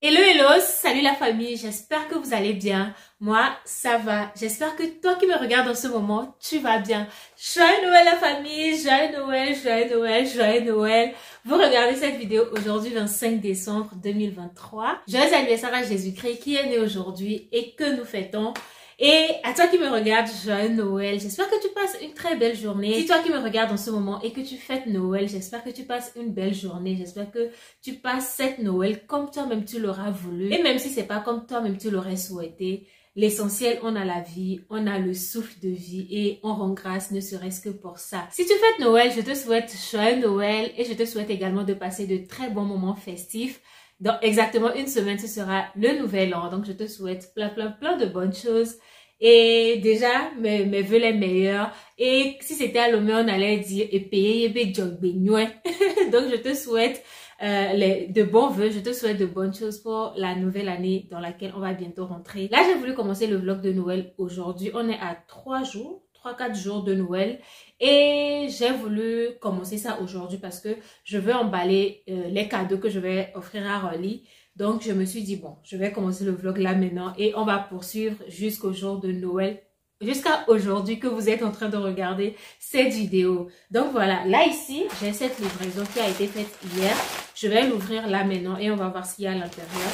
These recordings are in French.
Hello, hello, salut la famille, j'espère que vous allez bien. Moi, ça va. J'espère que toi qui me regardes en ce moment, tu vas bien. Joyeux Noël la famille, joyeux Noël, joyeux Noël, joyeux Noël. Vous regardez cette vidéo aujourd'hui, 25 décembre 2023. Joyeux anniversaire à Jésus-Christ qui est né aujourd'hui et que nous fêtons. Et à toi qui me regardes, joyeux Noël. J'espère que tu passes une très belle journée. Si toi qui me regardes en ce moment et que tu fêtes Noël, j'espère que tu passes une belle journée. J'espère que tu passes cette Noël comme toi-même tu l'auras voulu. Et même si c'est pas comme toi-même tu l'aurais souhaité, l'essentiel, on a la vie, on a le souffle de vie et on rend grâce ne serait-ce que pour ça. Si tu fêtes Noël, je te souhaite joyeux Noël et je te souhaite également de passer de très bons moments festifs. Dans exactement une semaine, ce sera le nouvel an. Donc, je te souhaite plein de bonnes choses. Et déjà, mes vœux les meilleurs. Et si c'était à l'homme, on allait dire, et payer, donc, je te souhaite de bons vœux. Je te souhaite de bonnes choses pour la nouvelle année dans laquelle on va bientôt rentrer. Là, j'ai voulu commencer le vlog de Noël aujourd'hui. On est à 3-4 jours de Noël. Et j'ai voulu commencer ça aujourd'hui parce que je veux emballer les cadeaux que je vais offrir à Rolly. Donc, je me suis dit, bon, je vais commencer le vlog là maintenant et on va poursuivre jusqu'au jour de Noël. Jusqu'à aujourd'hui que vous êtes en train de regarder cette vidéo. Donc voilà, là ici, j'ai cette livraison qui a été faite hier. Je vais l'ouvrir là maintenant et on va voir ce qu'il y a à l'intérieur.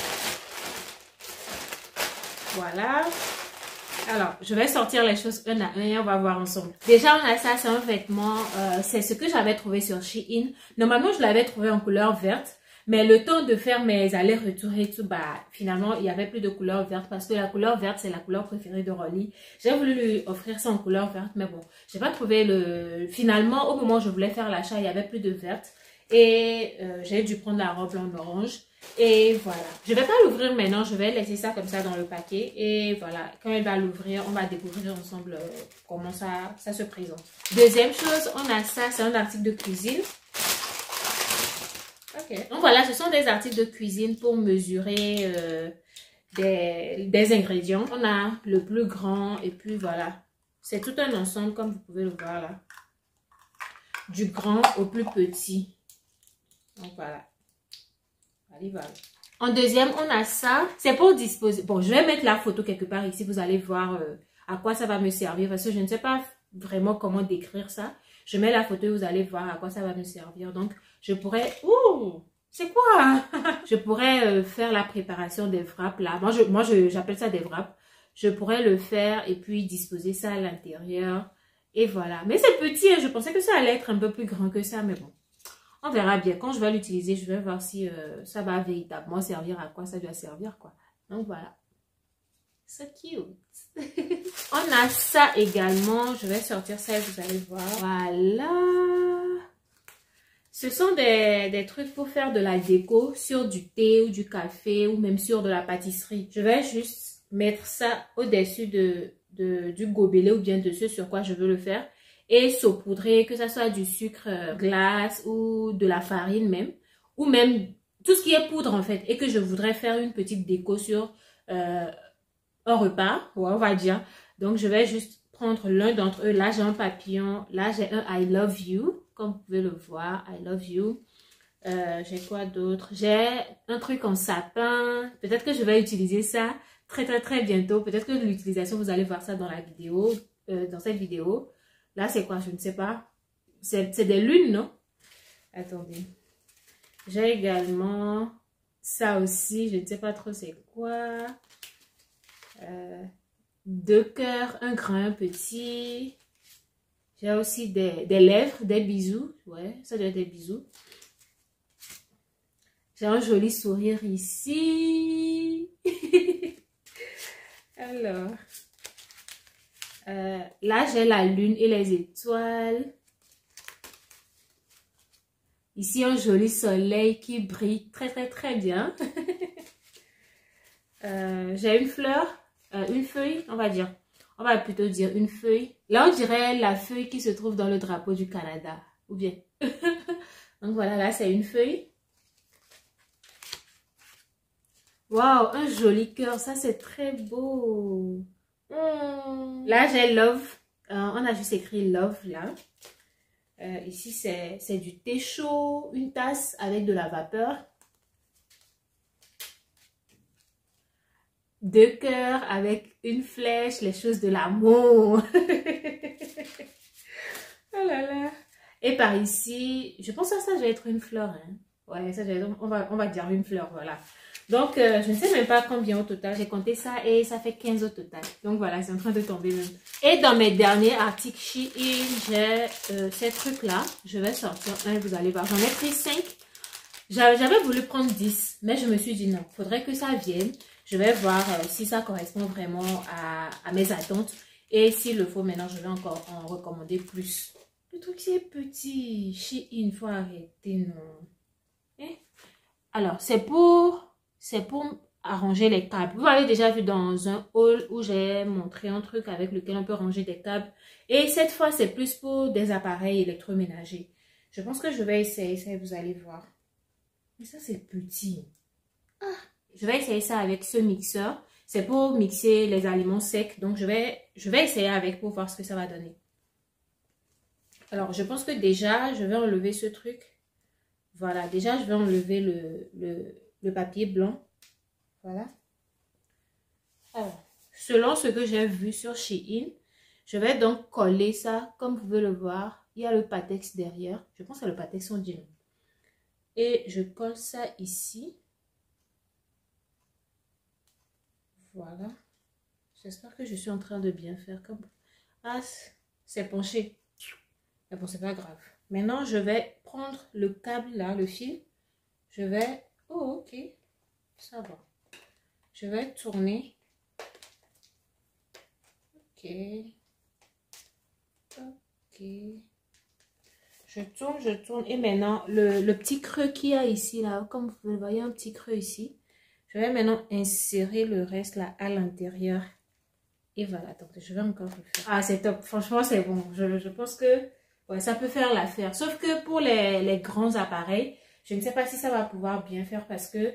Voilà. Alors, je vais sortir les choses un à un et on va voir ensemble. Déjà, on a ça, c'est un vêtement. C'est ce que j'avais trouvé sur Shein. Normalement, je l'avais trouvé en couleur verte. Mais le temps de faire mes allers-retours et tout, bah, finalement, il n'y avait plus de couleur verte parce que la couleur verte, c'est la couleur préférée de Rolly. J'ai voulu lui offrir ça en couleur verte, mais bon, j'ai pas trouvé le... Finalement, au moment où je voulais faire l'achat, il n'y avait plus de verte. Et j'ai dû prendre la robe en orange. Et voilà. Je vais pas l'ouvrir maintenant, je vais laisser ça comme ça dans le paquet. Et voilà, quand elle va l'ouvrir, on va découvrir ensemble comment ça se présente. Deuxième chose, on a ça, c'est un article de cuisine. Ok. Donc voilà, ce sont des articles de cuisine pour mesurer des ingrédients. On a le plus grand et puis voilà. C'est tout un ensemble comme vous pouvez le voir là. Du grand au plus petit. Donc voilà. Allez, voilà. En deuxième, on a ça. C'est pour disposer. Bon, je vais mettre la photo quelque part ici. Vous allez voir à quoi ça va me servir. Parce que je ne sais pas vraiment comment décrire ça. Je mets la photo et vous allez voir à quoi ça va me servir. Donc, je pourrais... Ouh! C'est quoi? Je pourrais faire la préparation des wraps là. Moi, j'appelle ça des wraps. Je pourrais le faire et puis disposer ça à l'intérieur. Et voilà. Mais c'est petit. Hein. Je pensais que ça allait être un peu plus grand que ça. Mais bon. On verra bien. Quand je vais l'utiliser, je vais voir si ça va véritablement servir à quoi ça doit servir, quoi. Donc, voilà. So cute. On a ça également. Je vais sortir ça et vous allez voir. Voilà. Ce sont des trucs pour faire de la déco sur du thé ou du café ou même sur de la pâtisserie. Je vais juste mettre ça au-dessus du gobelet ou bien de ce sur quoi je veux le faire. Et saupoudrer, que ça soit du sucre glace ou de la farine même. Ou même tout ce qui est poudre en fait. Et que je voudrais faire une petite déco sur un repas, ouais, on va dire. Donc je vais juste prendre l'un d'entre eux. Là j'ai un papillon. Là j'ai un I love you. Comme vous pouvez le voir, I love you. J'ai quoi d'autre? J'ai un truc en sapin. Peut-être que je vais utiliser ça très bientôt. Peut-être que l'utilisation, vous allez voir ça dans la vidéo, dans cette vidéo. Là, c'est quoi? Je ne sais pas. C'est des lunes, non? Attendez. J'ai également ça aussi. Je ne sais pas trop c'est quoi. 2 cœurs, un grand, un petit. J'ai aussi des lèvres, des bisous. Ouais, ça doit être des bisous. J'ai un joli sourire ici. Alors. Là, j'ai la lune et les étoiles. Ici, un joli soleil qui brille très bien. J'ai une fleur, une feuille, on va dire. On va plutôt dire une feuille. Là, on dirait la feuille qui se trouve dans le drapeau du Canada. Ou bien. Donc voilà, là, c'est une feuille. Waouh, un joli cœur. Ça, c'est très beau. Là, j'ai love. On a juste écrit love, là. Ici, c'est du thé chaud. Une tasse avec de la vapeur. 2 cœurs avec une flèche, les choses de l'amour. Oh là là. Et par ici, je pense que ça va être une fleur. Hein. Ouais, ça, on va dire une fleur, voilà. Donc, je ne sais même pas combien au total. J'ai compté ça et ça fait 15 au total. Donc, voilà, c'est en train de tomber même. Et dans mes derniers articles Shein, j'ai ces trucs-là. Je vais sortir un, vous allez voir. J'en ai pris 5. J'avais voulu prendre 10, mais je me suis dit non, faudrait que ça vienne. Je vais voir si ça correspond vraiment à mes attentes. Et s'il le faut, maintenant, je vais encore en recommander plus. Le truc, c'est petit. Shein, il faut arrêter, non. Eh? Alors, c'est pour arranger les câbles. Vous avez déjà vu dans un haul où j'ai montré un truc avec lequel on peut ranger des câbles. Et cette fois, c'est plus pour des appareils électroménagers. Je pense que je vais essayer ça, vous allez voir. Mais ça, c'est petit. Ah. Je vais essayer ça avec ce mixeur. C'est pour mixer les aliments secs. Donc, je vais essayer avec pour voir ce que ça va donner. Alors, je pense que déjà, je vais enlever ce truc. Voilà, déjà, je vais enlever le papier blanc. Voilà. Alors, selon ce que j'ai vu sur Shein, je vais donc coller ça. Comme vous pouvez le voir, il y a le Patex derrière. Je pense que c'est le Patex on dit. Et je colle ça ici. Voilà. J'espère que je suis en train de bien faire. Comme... Ah, c'est penché. Mais bon, c'est pas grave. Maintenant, je vais prendre le câble là, le fil. Je vais... Oh, ok. Ça va. Je vais tourner. Ok. Ok. Je tourne. Et maintenant, le petit creux qu'il y a ici, là, comme vous pouvez le voir, il y a un petit creux ici. Je vais maintenant insérer le reste là à l'intérieur. Et voilà, donc je vais encore le faire. Ah, c'est top. Franchement, c'est bon. Je pense que ouais, ça peut faire l'affaire. Sauf que pour les grands appareils, je ne sais pas si ça va pouvoir bien faire parce que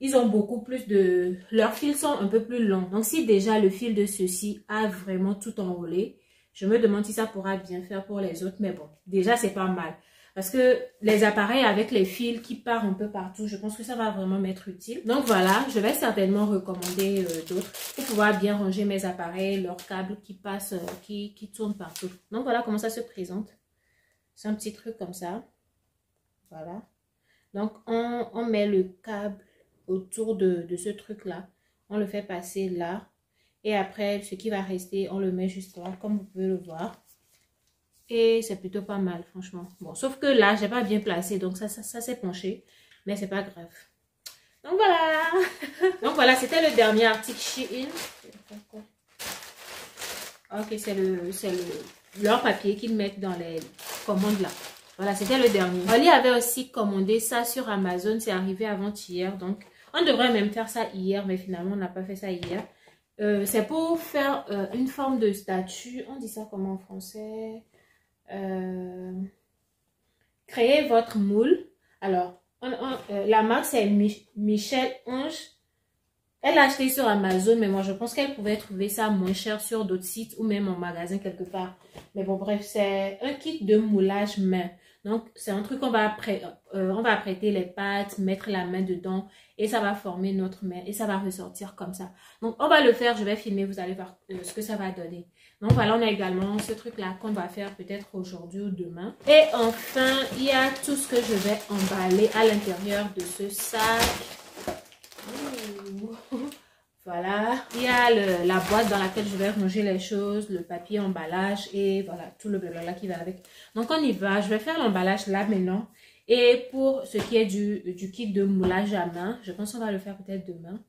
ils ont beaucoup plus de... Leurs fils sont un peu plus longs. Donc, si déjà le fil de ceci a vraiment tout enroulé, je me demande si ça pourra bien faire pour les autres. Mais bon, déjà, c'est pas mal. Parce que les appareils avec les fils qui partent un peu partout, je pense que ça va vraiment m'être utile. Donc voilà, je vais certainement recommander d'autres pour pouvoir bien ranger mes appareils, leurs câbles qui passent, qui tournent partout. Donc voilà comment ça se présente. C'est un petit truc comme ça. Voilà. Donc on met le câble autour de ce truc-là. On le fait passer là. Et après, ce qui va rester, on le met juste là, comme vous pouvez le voir. Et c'est plutôt pas mal, franchement. Bon, sauf que là, j'ai pas bien placé. Donc, ça s'est penché. Mais c'est pas grave. Donc, voilà. Donc, voilà, c'était le dernier article Shein. Ok, c'est leur papier qu'ils mettent dans les commandes là. Voilà, c'était le dernier. Oli avait aussi commandé ça sur Amazon. C'est arrivé avant-hier. Donc, on devrait même faire ça hier. Mais finalement, on n'a pas fait ça hier. C'est pour faire une forme de statue. On dit ça comment en français? Créer votre moule. Alors, la marque c'est Michel Ange. Elle a acheté sur Amazon, mais moi je pense qu'elle pouvait trouver ça moins cher sur d'autres sites ou même en magasin quelque part. Mais bon, bref, c'est un kit de moulage main. Donc, c'est un truc qu'on va apprêter les pattes, mettre la main dedans et ça va former notre main et ça va ressortir comme ça. Donc, on va le faire, je vais filmer, vous allez voir ce que ça va donner. Donc, voilà, on a également ce truc-là qu'on va faire peut-être aujourd'hui ou demain. Et enfin, il y a tout ce que je vais emballer à l'intérieur de ce sac. Ouh. Voilà, il y a la boîte dans laquelle je vais ranger les choses, le papier emballage et voilà, tout le blabla qui va avec. Donc, on y va. Je vais faire l'emballage là maintenant. Et pour ce qui est du kit de moulage à main, je pense qu'on va le faire peut-être demain.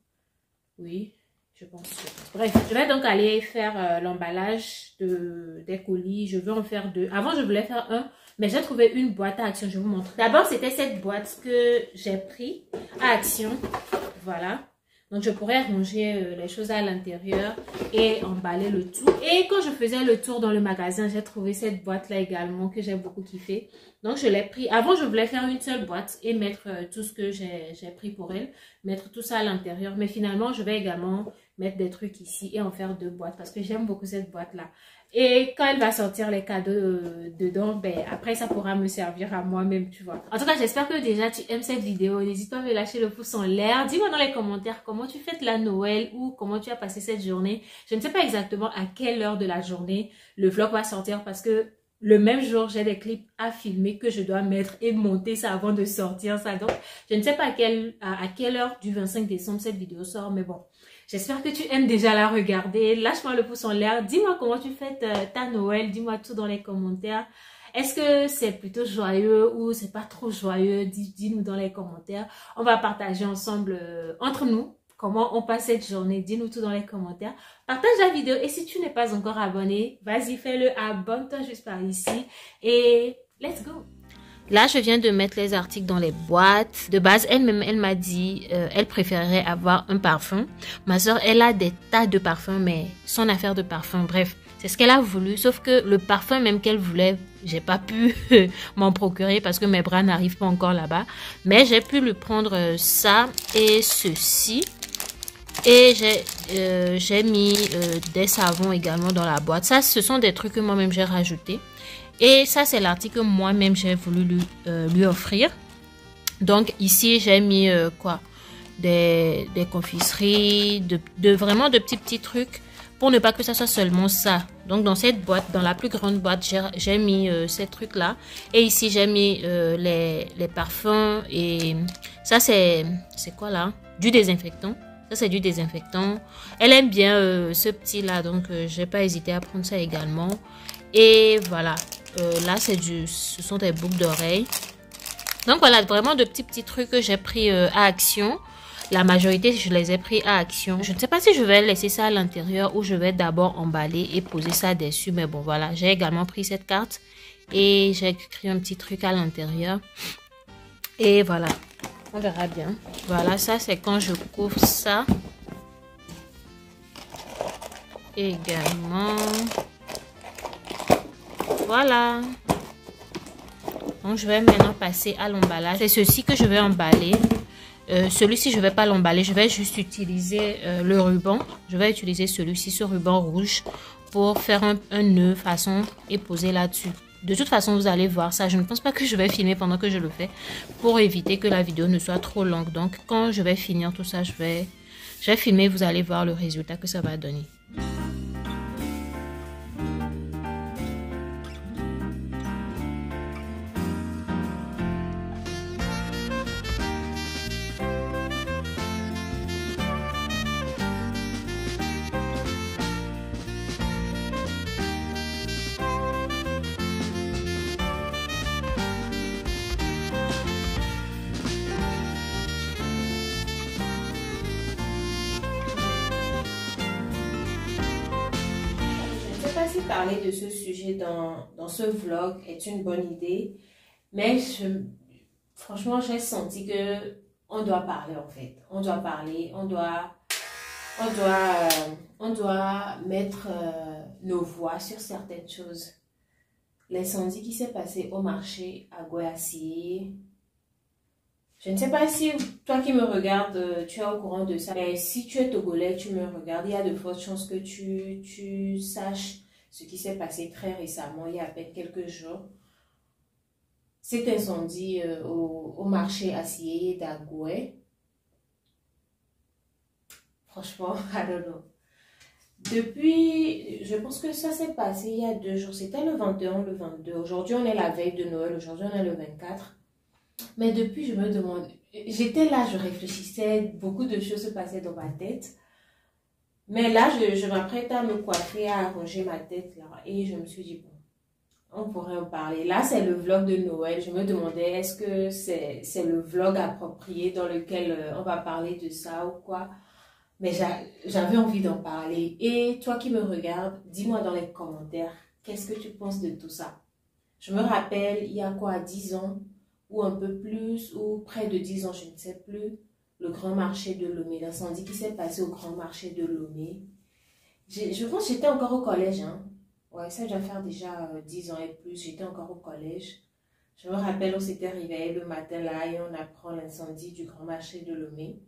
Oui, je pense. Bref, je vais donc aller faire l'emballage des colis. Je veux en faire 2. Avant, je voulais faire 1, mais j'ai trouvé une boîte à Action. Je vais vous montrer. D'abord, c'était cette boîte que j'ai pris à Action. Voilà. Donc, je pourrais ranger les choses à l'intérieur et emballer le tout. Et quand je faisais le tour dans le magasin, j'ai trouvé cette boîte-là également que j'ai beaucoup kiffé. Donc, je l'ai pris. Avant, je voulais faire une seule boîte et mettre tout ce que j'ai pris pour elle. Mettre tout ça à l'intérieur. Mais finalement, je vais également mettre des trucs ici et en faire 2 boîtes. Parce que j'aime beaucoup cette boîte-là. Et quand elle va sortir les cadeaux dedans, ben, après, ça pourra me servir à moi-même, tu vois. En tout cas, j'espère que déjà, tu aimes cette vidéo. N'hésite pas à me lâcher le pouce en l'air. Dis-moi dans les commentaires comment tu fêtes la Noël ou comment tu as passé cette journée. Je ne sais pas exactement à quelle heure de la journée le vlog va sortir parce que le même jour, j'ai des clips à filmer que je dois mettre et monter ça avant de sortir ça. Donc, je ne sais pas à quelle heure du 25 décembre cette vidéo sort, mais bon. J'espère que tu aimes déjà la regarder. Lâche-moi le pouce en l'air. Dis-moi comment tu fêtes ta Noël. Dis-moi tout dans les commentaires. Est-ce que c'est plutôt joyeux ou c'est pas trop joyeux? Dis-nous dans les commentaires. On va partager ensemble entre nous comment on passe cette journée. Dis-nous tout dans les commentaires. Partage la vidéo et si tu n'es pas encore abonné, vas-y, fais-le. Abonne-toi juste par ici et let's go. Là, je viens de mettre les articles dans les boîtes. De base, elle-même, elle m'a dit, elle préférerait avoir un parfum. Ma soeur, elle a des tas de parfums, mais son affaire de parfum, bref, c'est ce qu'elle a voulu. Sauf que le parfum même qu'elle voulait, j'ai pas pu m'en procurer parce que mes bras n'arrivent pas encore là-bas. Mais j'ai pu lui prendre ça et ceci. Et j'ai mis des savons également dans la boîte. Ça, ce sont des trucs que moi-même j'ai rajoutés. Et ça, c'est l'article que moi-même j'ai voulu lui offrir. Donc ici, j'ai mis quoi? Des confiseries, vraiment de petits trucs pour ne pas que ça soit seulement ça. Donc dans cette boîte, dans la plus grande boîte, j'ai mis ces trucs-là. Et ici, j'ai mis les parfums. Et ça, c'est quoi là? Du désinfectant. Ça, c'est du désinfectant. Elle aime bien ce petit-là, donc je n'ai pas hésité à prendre ça également. Et voilà. Là, ce sont des boucles d'oreilles. Donc voilà, vraiment de petits trucs que j'ai pris à Action. La majorité, je les ai pris à Action. Je ne sais pas si je vais laisser ça à l'intérieur ou je vais d'abord emballer et poser ça dessus. Mais bon, voilà, j'ai également pris cette carte et j'ai écrit un petit truc à l'intérieur. Et voilà, on verra bien. Voilà, ça c'est quand je couvre ça. Également... Voilà. Donc, je vais maintenant passer à l'emballage. C'est ceci que je vais emballer. Celui-ci, je ne vais pas l'emballer. Je vais juste utiliser le ruban. Je vais utiliser celui-ci, ce ruban rouge, pour faire un nœud façon et poser là-dessus. De toute façon, vous allez voir ça. Je ne pense pas que je vais filmer pendant que je le fais pour éviter que la vidéo ne soit trop longue. Donc, quand je vais finir tout ça, je vais filmer. Vous allez voir le résultat que ça va donner. Si parler de ce sujet dans ce vlog est une bonne idée, mais franchement, j'ai senti que on doit parler en fait. On doit parler, on doit mettre nos voix sur certaines choses. L'incendie qui s'est passé au marché à Goyassy. Je ne sais pas si toi qui me regardes, tu es au courant de ça. Mais si tu es togolais, tu me regardes, il y a de fortes chances que tu saches ce qui s'est passé très récemment, il y a à peine quelques jours. Cet incendie au marché acier d'Agoué. Franchement, I don't know. Depuis, je pense que ça s'est passé il y a 2 jours. C'était le 21, le 22. Aujourd'hui, on est la veille de Noël. Aujourd'hui, on est le 24. Mais depuis, je me demande... J'étais là, je réfléchissais. Beaucoup de choses se passaient dans ma tête. Mais là, je m'apprête à me coiffer, à arranger ma tête là. Et je me suis dit, bon, on pourrait en parler. Là, c'est le vlog de Noël. Je me demandais, est-ce que c'est le vlog approprié dans lequel on va parler de ça ou quoi? Mais j'avais envie d'en parler. Et toi qui me regardes, dis-moi dans les commentaires, qu'est-ce que tu penses de tout ça? Je me rappelle, il y a quoi, 10 ans, ou un peu plus, ou près de 10 ans, je ne sais plus. Le grand marché de Lomé, l'incendie qui s'est passé au grand marché de Lomé. Je pense que j'étais encore au collège. Hein. Ouais, ça doit faire déjà 10 ans et plus. J'étais encore au collège. Je me rappelle, on s'était réveillé le matin là et on apprend l'incendie du grand marché de Lomé.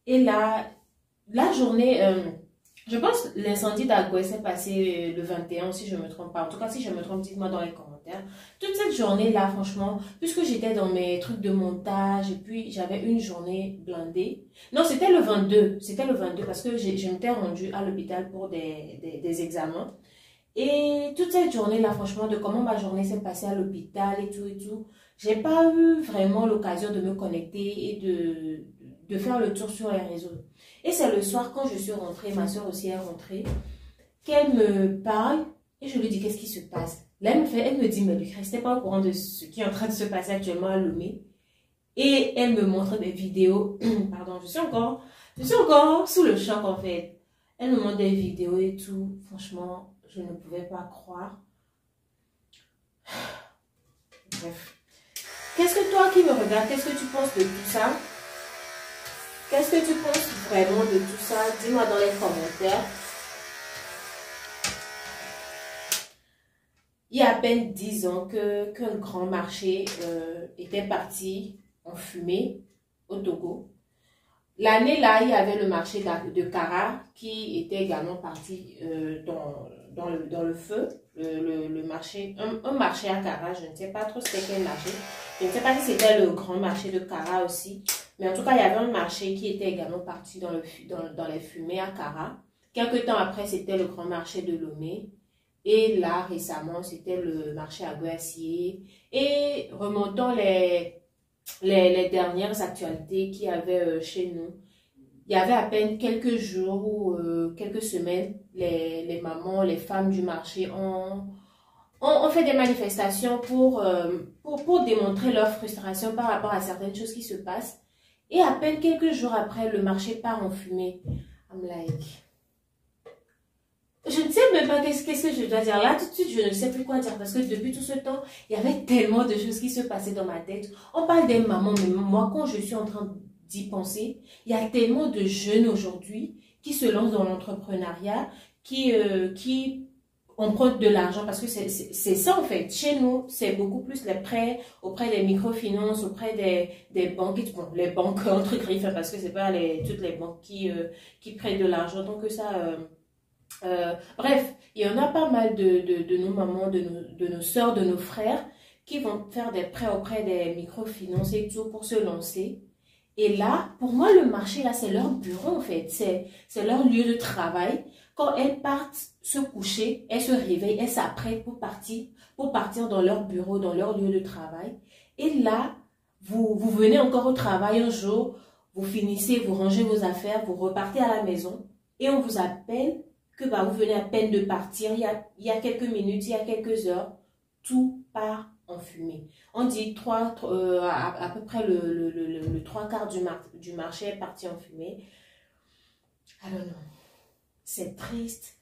Et là, la journée, je pense que l'incendie d'Agoué s'est passé le 21, si je ne me trompe pas. En tout cas, si je me trompe, dites-moi dans les commentaires. Toute cette journée-là, franchement, puisque j'étais dans mes trucs de montage et puis j'avais une journée blindée. Non, c'était le 22. C'était le 22 parce que je m'étais rendue à l'hôpital pour des examens. Et toute cette journée-là, franchement, de comment ma journée s'est passée à l'hôpital et tout, j'ai pas eu vraiment l'occasion de me connecter et de faire le tour sur les réseaux. Et c'est le soir, quand je suis rentrée, ma soeur aussi est rentrée, qu'elle me parle et je lui dis qu'est-ce qui se passe. Là, elle me dit, mais Lucrèce, n'était pas au courant de ce qui est en train de se passer actuellement à Lomé. Et elle me montre des vidéos. Pardon, je suis encore sous le choc en fait. Elle me montre des vidéos et tout. Franchement, je ne pouvais pas croire. Bref. Qu'est-ce que toi qui me regardes, qu'est-ce que tu penses de tout ça? Qu'est-ce que tu penses vraiment de tout ça? Dis-moi dans les commentaires. Il y a à peine 10 ans qu'un grand marché était parti en fumée au Togo. L'année là, il y avait le marché de Kara qui était également parti dans le feu. Le marché, un marché à Kara, je ne sais pas trop c'était quel marché. Je ne sais pas si c'était le grand marché de Kara aussi. Mais en tout cas, il y avait un marché qui était également parti dans les fumées à Kara. Quelques temps après, c'était le grand marché de Lomé. Et là, récemment, c'était le marché à Guassier. Et remontant les dernières actualités qu'il y avait chez nous, il y avait à peine quelques jours ou quelques semaines, les mamans, les femmes du marché ont fait des manifestations pour démontrer leur frustration par rapport à certaines choses qui se passent. Et à peine quelques jours après, le marché part en fumée. I'm like... Je ne sais même pas qu'est-ce que je dois dire. Là, tout de suite, je ne sais plus quoi dire parce que depuis tout ce temps, il y avait tellement de choses qui se passaient dans ma tête. On parle des mamans, mais moi, quand je suis en train d'y penser, il y a tellement de jeunes aujourd'hui qui se lancent dans l'entrepreneuriat, qui empruntent de l'argent parce que c'est ça en fait. Chez nous, c'est beaucoup plus les prêts auprès des microfinances, auprès des banques, bon, les banques entre griffes parce que c'est pas toutes les banques qui prêtent de l'argent. Donc ça... bref, il y en a pas mal de nos mamans, de nos soeurs, de nos frères qui vont faire des prêts auprès des microfinances et tout pour se lancer. Et là, pour moi, le marché, là, c'est leur bureau en fait. C'est leur lieu de travail. Quand elles partent se coucher, elles se réveillent, elles s'apprêtent pour partir dans leur bureau, dans leur lieu de travail. Et là, vous venez encore au travail un jour, vous finissez, vous rangez vos affaires, vous repartez à la maison et on vous appelle que vous venez à peine de partir, il y a quelques minutes, il y a quelques heures, tout part en fumée. On dit à peu près le 3/4 du marché est parti en fumée. Alors non, c'est triste,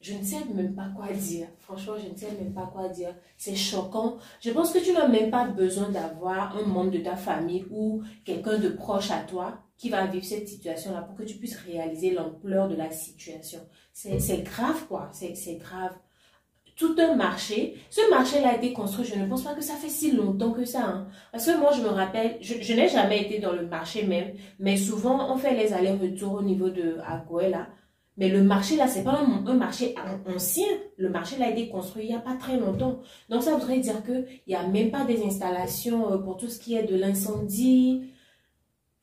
je ne sais même pas quoi dire. Franchement, je ne sais même pas quoi dire. C'est choquant. Je pense que tu n'as même pas besoin d'avoir un membre de ta famille ou quelqu'un de proche à toi qui va vivre cette situation-là pour que tu puisses réaliser l'ampleur de la situation. C'est grave, quoi. C'est grave. Tout un marché. Ce marché-là a été construit, je ne pense pas que ça fait si longtemps que ça. Hein. Parce que moi, je me rappelle, je n'ai jamais été dans le marché même, mais souvent, on fait les allers-retours au niveau de Agoué, là. Mais le marché, là, c'est pas un marché ancien. Le marché, là, a été construit il n'y a pas très longtemps. Donc, ça voudrait dire qu'il n'y a même pas des installations pour tout ce qui est de l'incendie.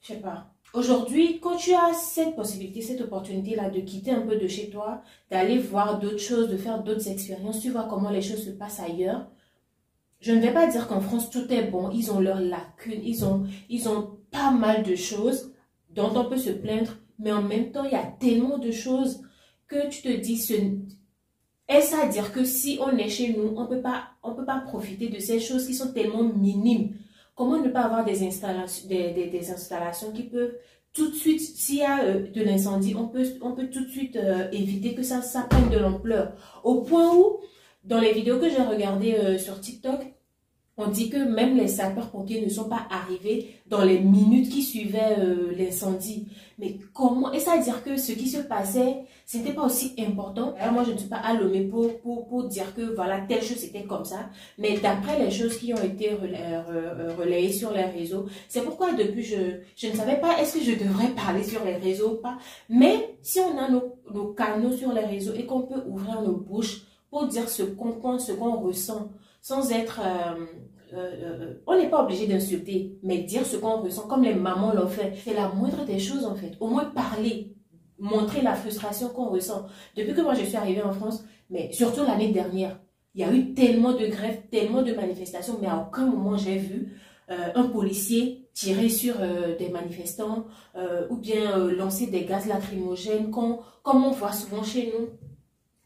Je sais pas. Aujourd'hui, quand tu as cette possibilité, cette opportunité-là de quitter un peu de chez toi, d'aller voir d'autres choses, de faire d'autres expériences, tu vois comment les choses se passent ailleurs. Je ne vais pas dire qu'en France, tout est bon. Ils ont leurs lacunes. Ils ont pas mal de choses dont on peut se plaindre. Mais en même temps, il y a tellement de choses que tu te dis, est-ce à dire que si on est chez nous, on peut pas profiter de ces choses qui sont tellement minimes? Comment ne pas avoir des installations qui peuvent tout de suite, s'il y a de l'incendie, on peut tout de suite éviter que ça prenne de l'ampleur. Au point où, dans les vidéos que j'ai regardées sur TikTok, On dit que même les sapeurs-pompiers ne sont pas arrivés dans les minutes qui suivaient l'incendie. Mais comment? Et ça veut dire que ce qui se passait, ce n'était pas aussi important. Alors moi, je ne suis pas à Lomé pour dire que voilà, telle chose c'était comme ça. Mais d'après les choses qui ont été relayées sur les réseaux, c'est pourquoi depuis, je ne savais pas est-ce que je devrais parler sur les réseaux ou pas. Mais si on a nos canaux sur les réseaux et qu'on peut ouvrir nos bouches pour dire ce qu'on pense, ce qu'on ressent, sans être... on n'est pas obligé d'insulter, mais dire ce qu'on ressent, comme les mamans l'ont fait. C'est la moindre des choses en fait. Au moins parler, montrer la frustration qu'on ressent. Depuis que moi je suis arrivée en France, mais surtout l'année dernière, il y a eu tellement de grèves, tellement de manifestations, mais à aucun moment j'ai vu un policier tirer sur des manifestants ou bien lancer des gaz lacrymogènes comme on voit souvent chez nous.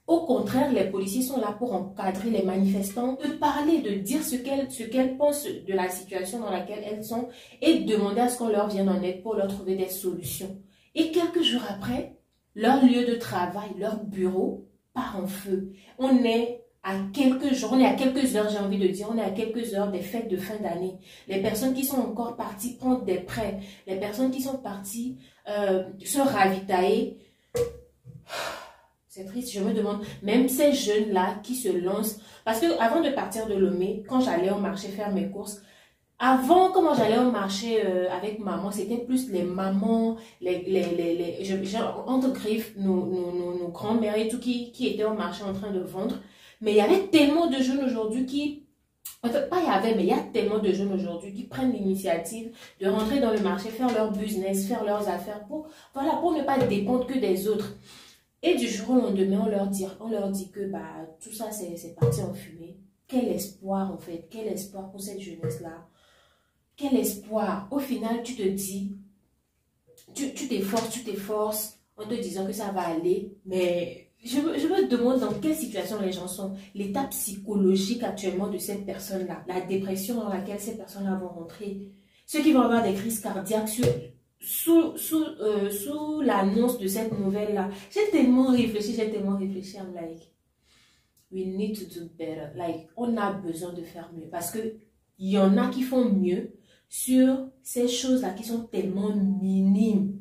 Au contraire, les policiers sont là pour encadrer les manifestants, de parler, de dire ce qu'elles pensent de la situation dans laquelle elles sont et de demander à ce qu'on leur vienne en aide pour leur trouver des solutions. Et quelques jours après, leur lieu de travail, leur bureau part en feu. On est à quelques jours, on est à quelques heures, j'ai envie de dire, on est à quelques heures des fêtes de fin d'année. Les personnes qui sont encore parties prendre des prêts, les personnes qui sont parties se ravitailler. C'est triste, je me demande, même ces jeunes-là qui se lancent, parce que avant de partir de Lomé, quand j'allais au marché faire mes courses, avant, comment j'allais au marché avec maman, c'était plus les mamans, entre griffes, nos grands-mères et tout qui étaient au marché en train de vendre. Mais il y avait tellement de jeunes aujourd'hui qui, en fait, pas il y avait, mais il y a tellement de jeunes aujourd'hui qui prennent l'initiative de rentrer dans le marché, faire leur business, faire leurs affaires pour, voilà, pour ne pas dépendre que des autres. Et du jour au lendemain, on leur dit que bah, tout ça, c'est parti en fumée. Quel espoir, en fait. Quel espoir pour cette jeunesse-là. Quel espoir. Au final, tu te dis, tu t'efforces en te disant que ça va aller. Mais je me demande dans quelle situation les gens sont. L'état psychologique actuellement de cette personne-là. La dépression dans laquelle ces personnes-là vont rentrer. Ceux qui vont avoir des crises cardiaques sous l'annonce de cette nouvelle-là. J'ai tellement réfléchi. I'm like, we need to do better. Like, on a besoin de faire mieux. Parce que il y en a qui font mieux sur ces choses-là qui sont tellement minimes.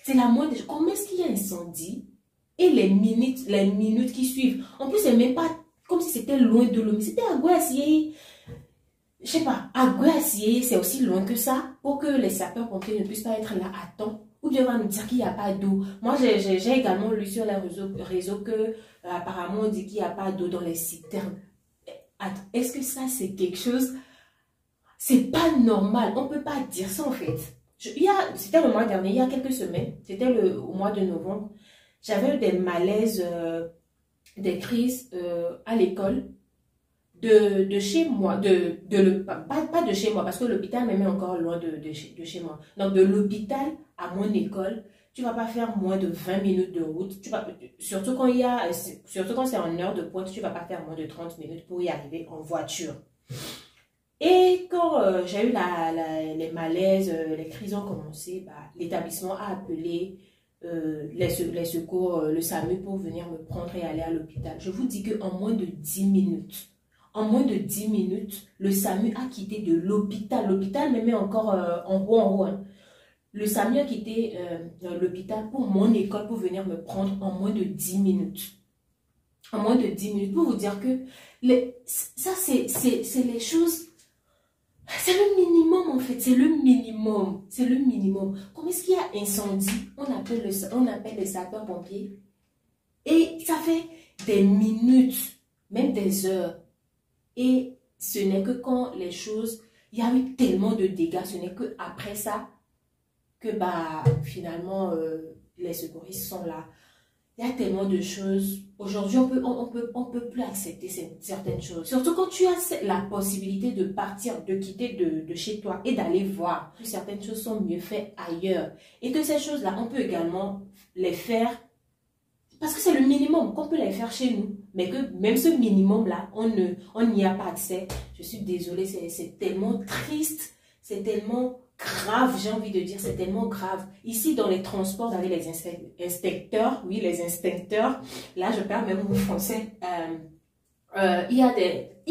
C'est la moindre des choses. Comment est-ce qu'il y a incendie et les minutes qui suivent? En plus, c'est même pas comme si c'était loin de l'homme. C'était à Guassier. Je sais pas, à Guassier, c'est aussi loin que ça pour que les sapeurs-pompiers ne puissent pas être là à temps. Ou bien on va nous dire qu'il n'y a pas d'eau. Moi, j'ai également lu sur les réseaux que apparemment on dit qu'il n'y a pas d'eau dans les citernes. Est-ce que ça, c'est quelque chose? C'est pas normal. On ne peut pas dire ça en fait. C'était le mois dernier, il y a quelques semaines. C'était au mois de novembre. J'avais eu des malaises, des crises à l'école. De chez moi, pas de chez moi, parce que l'hôpital me met encore loin de chez moi. Donc, de l'hôpital à mon école, tu ne vas pas faire moins de 20 minutes de route. Surtout quand c'est en heure de pointe, tu ne vas pas faire moins de 30 minutes pour y arriver en voiture. Et quand j'ai eu les malaises, les crises ont commencé, bah, l'établissement a appelé les secours, le SAMU pour venir me prendre et aller à l'hôpital. Je vous dis qu'en moins de 10 minutes, le SAMU a quitté de l'hôpital. L'hôpital me met encore en haut. Hein. Le SAMU a quitté l'hôpital pour mon école pour venir me prendre en moins de 10 minutes. En moins de 10 minutes. Pour vous dire que ça, c'est les choses... C'est le minimum en fait. C'est le minimum. Comment est-ce qu'il y a incendie? On appelle les sapeurs-pompiers. Et ça fait des minutes, même des heures. Et ce n'est que quand les choses, il y a eu tellement de dégâts, ce n'est que après ça que bah, finalement les secouristes sont là. Il y a tellement de choses. Aujourd'hui, on peut plus accepter certaines choses. Surtout quand tu as la possibilité de partir, de quitter de chez toi et d'aller voir que certaines choses sont mieux faites ailleurs. Et que ces choses-là, on peut également les faire parce que c'est le minimum qu'on peut les faire chez nous. Mais que même ce minimum-là, on n'y a pas accès. Je suis désolée, c'est tellement triste. C'est tellement grave, j'ai envie de dire. C'est tellement grave. Ici, dans les transports, avec les inspecteurs. Oui, les inspecteurs. Là, je parle même en français. il y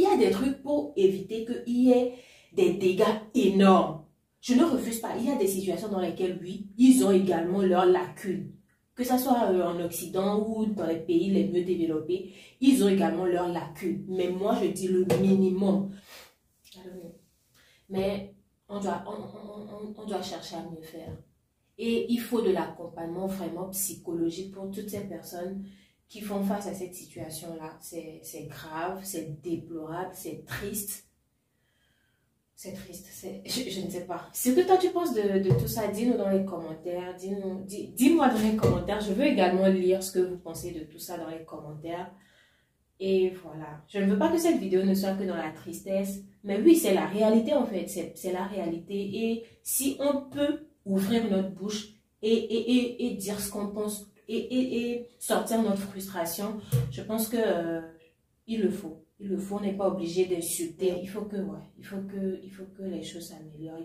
a des trucs pour éviter qu'il y ait des dégâts énormes. Je ne refuse pas. Il y a des situations dans lesquelles, oui, ils ont également leurs lacunes. Que ce soit en Occident ou dans les pays les mieux développés, ils ont également leurs lacunes. Mais moi, je dis le minimum. Mais on doit chercher à mieux faire. Et il faut de l'accompagnement vraiment psychologique pour toutes ces personnes qui font face à cette situation-là. C'est grave, c'est déplorable, c'est triste. C'est triste, je ne sais pas. Ce que toi tu penses de tout ça, dis-nous dans les commentaires. Dis-moi dans les commentaires. Je veux également lire ce que vous pensez de tout ça dans les commentaires. Et voilà. Je ne veux pas que cette vidéo ne soit que dans la tristesse. Mais oui, c'est la réalité en fait. C'est la réalité. Et si on peut ouvrir notre bouche et dire ce qu'on pense et sortir notre frustration, je pense que il le faut. Il le faut, on n'est pas obligé d'insulter. Il faut que les choses s'améliorent.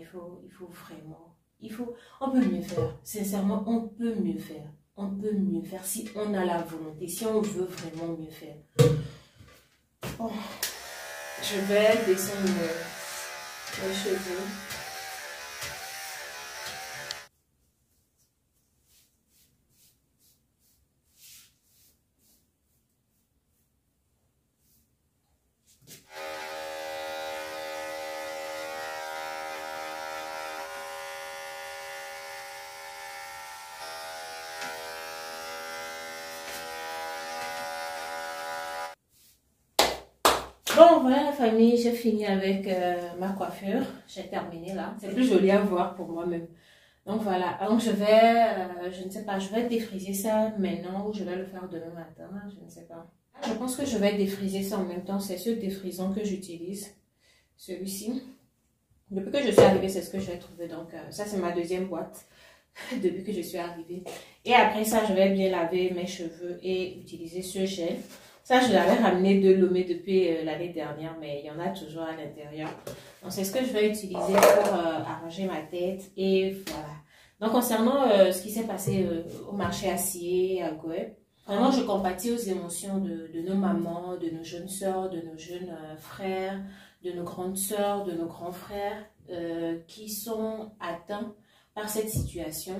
On peut mieux faire. Sincèrement, on peut mieux faire. On peut mieux faire si on a la volonté, si on veut vraiment mieux faire. Bon, je vais descendre mes cheveux. Bon, voilà la famille, j'ai fini avec ma coiffure. J'ai terminé là. C'est plus joli à voir pour moi-même. Donc voilà, donc je ne sais pas, je vais défriser ça maintenant ou je vais le faire demain matin, je ne sais pas. Je pense que je vais défriser ça en même temps. C'est ce défrisant que j'utilise, celui-ci. Depuis que je suis arrivée, c'est ce que j'ai trouvé. Donc ça, c'est ma deuxième boîte depuis que je suis arrivée. Et après ça, je vais bien laver mes cheveux et utiliser ce gel. Ça, je l'avais ramené de Lomé depuis l'année dernière, mais il y en a toujours à l'intérieur. Donc, c'est ce que je vais utiliser pour arranger ma tête. Et voilà. Donc, concernant ce qui s'est passé au marché Acier à Goué, vraiment, je compatis aux émotions de nos mamans, de nos jeunes sœurs, de nos jeunes frères, de nos grandes sœurs, de nos grands frères qui sont atteints par cette situation.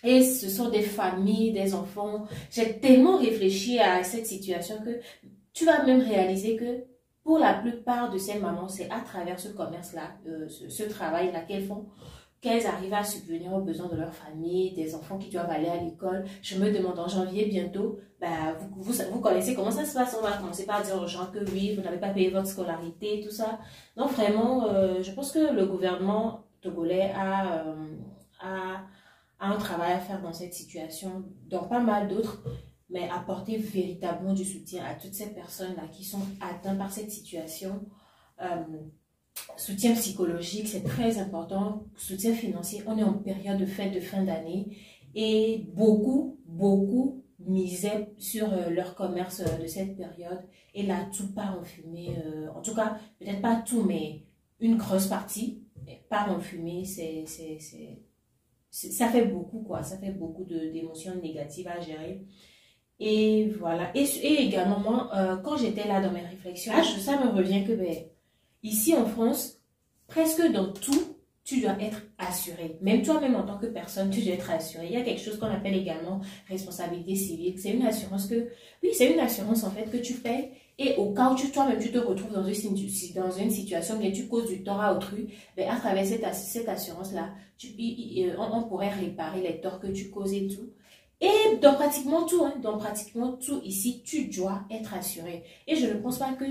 Et ce sont des familles, des enfants. J'ai tellement réfléchi à cette situation que tu vas même réaliser que pour la plupart de ces mamans, c'est à travers ce commerce-là, ce travail-là qu'elles font, qu'elles arrivent à subvenir aux besoins de leur famille, des enfants qui doivent aller à l'école. Je me demande en janvier bientôt, bah, vous connaissez comment ça se passe. On va commencer par dire aux gens que oui, vous n'avez pas payé votre scolarité, tout ça. Donc vraiment, je pense que le gouvernement togolais a un travail à faire dans cette situation, dans pas mal d'autres, mais apporter véritablement du soutien à toutes ces personnes-là qui sont atteintes par cette situation. Soutien psychologique, c'est très important. Soutien financier, on est en période de fête de fin d'année et beaucoup misaient sur leur commerce de cette période et là, tout part en fumée. En tout cas, peut-être pas tout, mais une grosse partie part en fumée. Ça fait beaucoup, quoi. Ça fait beaucoup d'émotions négatives à gérer. Et voilà. Et également, moi, quand j'étais là dans mes réflexions, ça me revient que, ben, ici en France, presque dans tout, tu dois être assuré. Même toi-même en tant que personne, tu dois être assuré. Il y a quelque chose qu'on appelle également responsabilité civile. C'est une assurance oui, c'est une assurance en fait que tu payes. Et au cas où toi-même tu te retrouves dans une situation où tu causes du tort à autrui, ben, à travers cette assurance-là, on pourrait réparer les torts que tu causes et tout. Et dans pratiquement tout, ici, tu dois être assuré. Et je ne pense pas que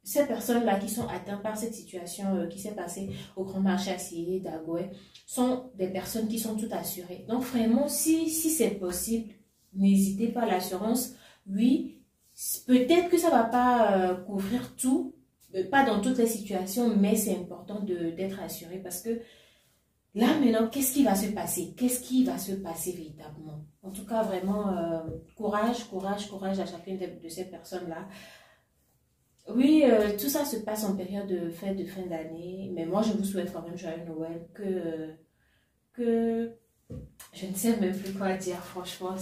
ces personnes-là qui sont atteintes par cette situation qui s'est passée au Grand Marché Acier d'Agoué sont des personnes qui sont toutes assurées. Donc vraiment, si c'est possible, n'hésitez pas à l'assurance. Oui, peut-être que ça ne va pas couvrir tout, pas dans toutes les situations, mais c'est important d'être assuré parce que là maintenant, qu'est-ce qui va se passer? Qu'est-ce qui va se passer véritablement? En tout cas, vraiment, courage à chacune de ces personnes-là. Oui, tout ça se passe en période de fête de fin d'année, mais moi je vous souhaite quand même joyeux Noël, que je Je ne sais même plus quoi dire, franchement.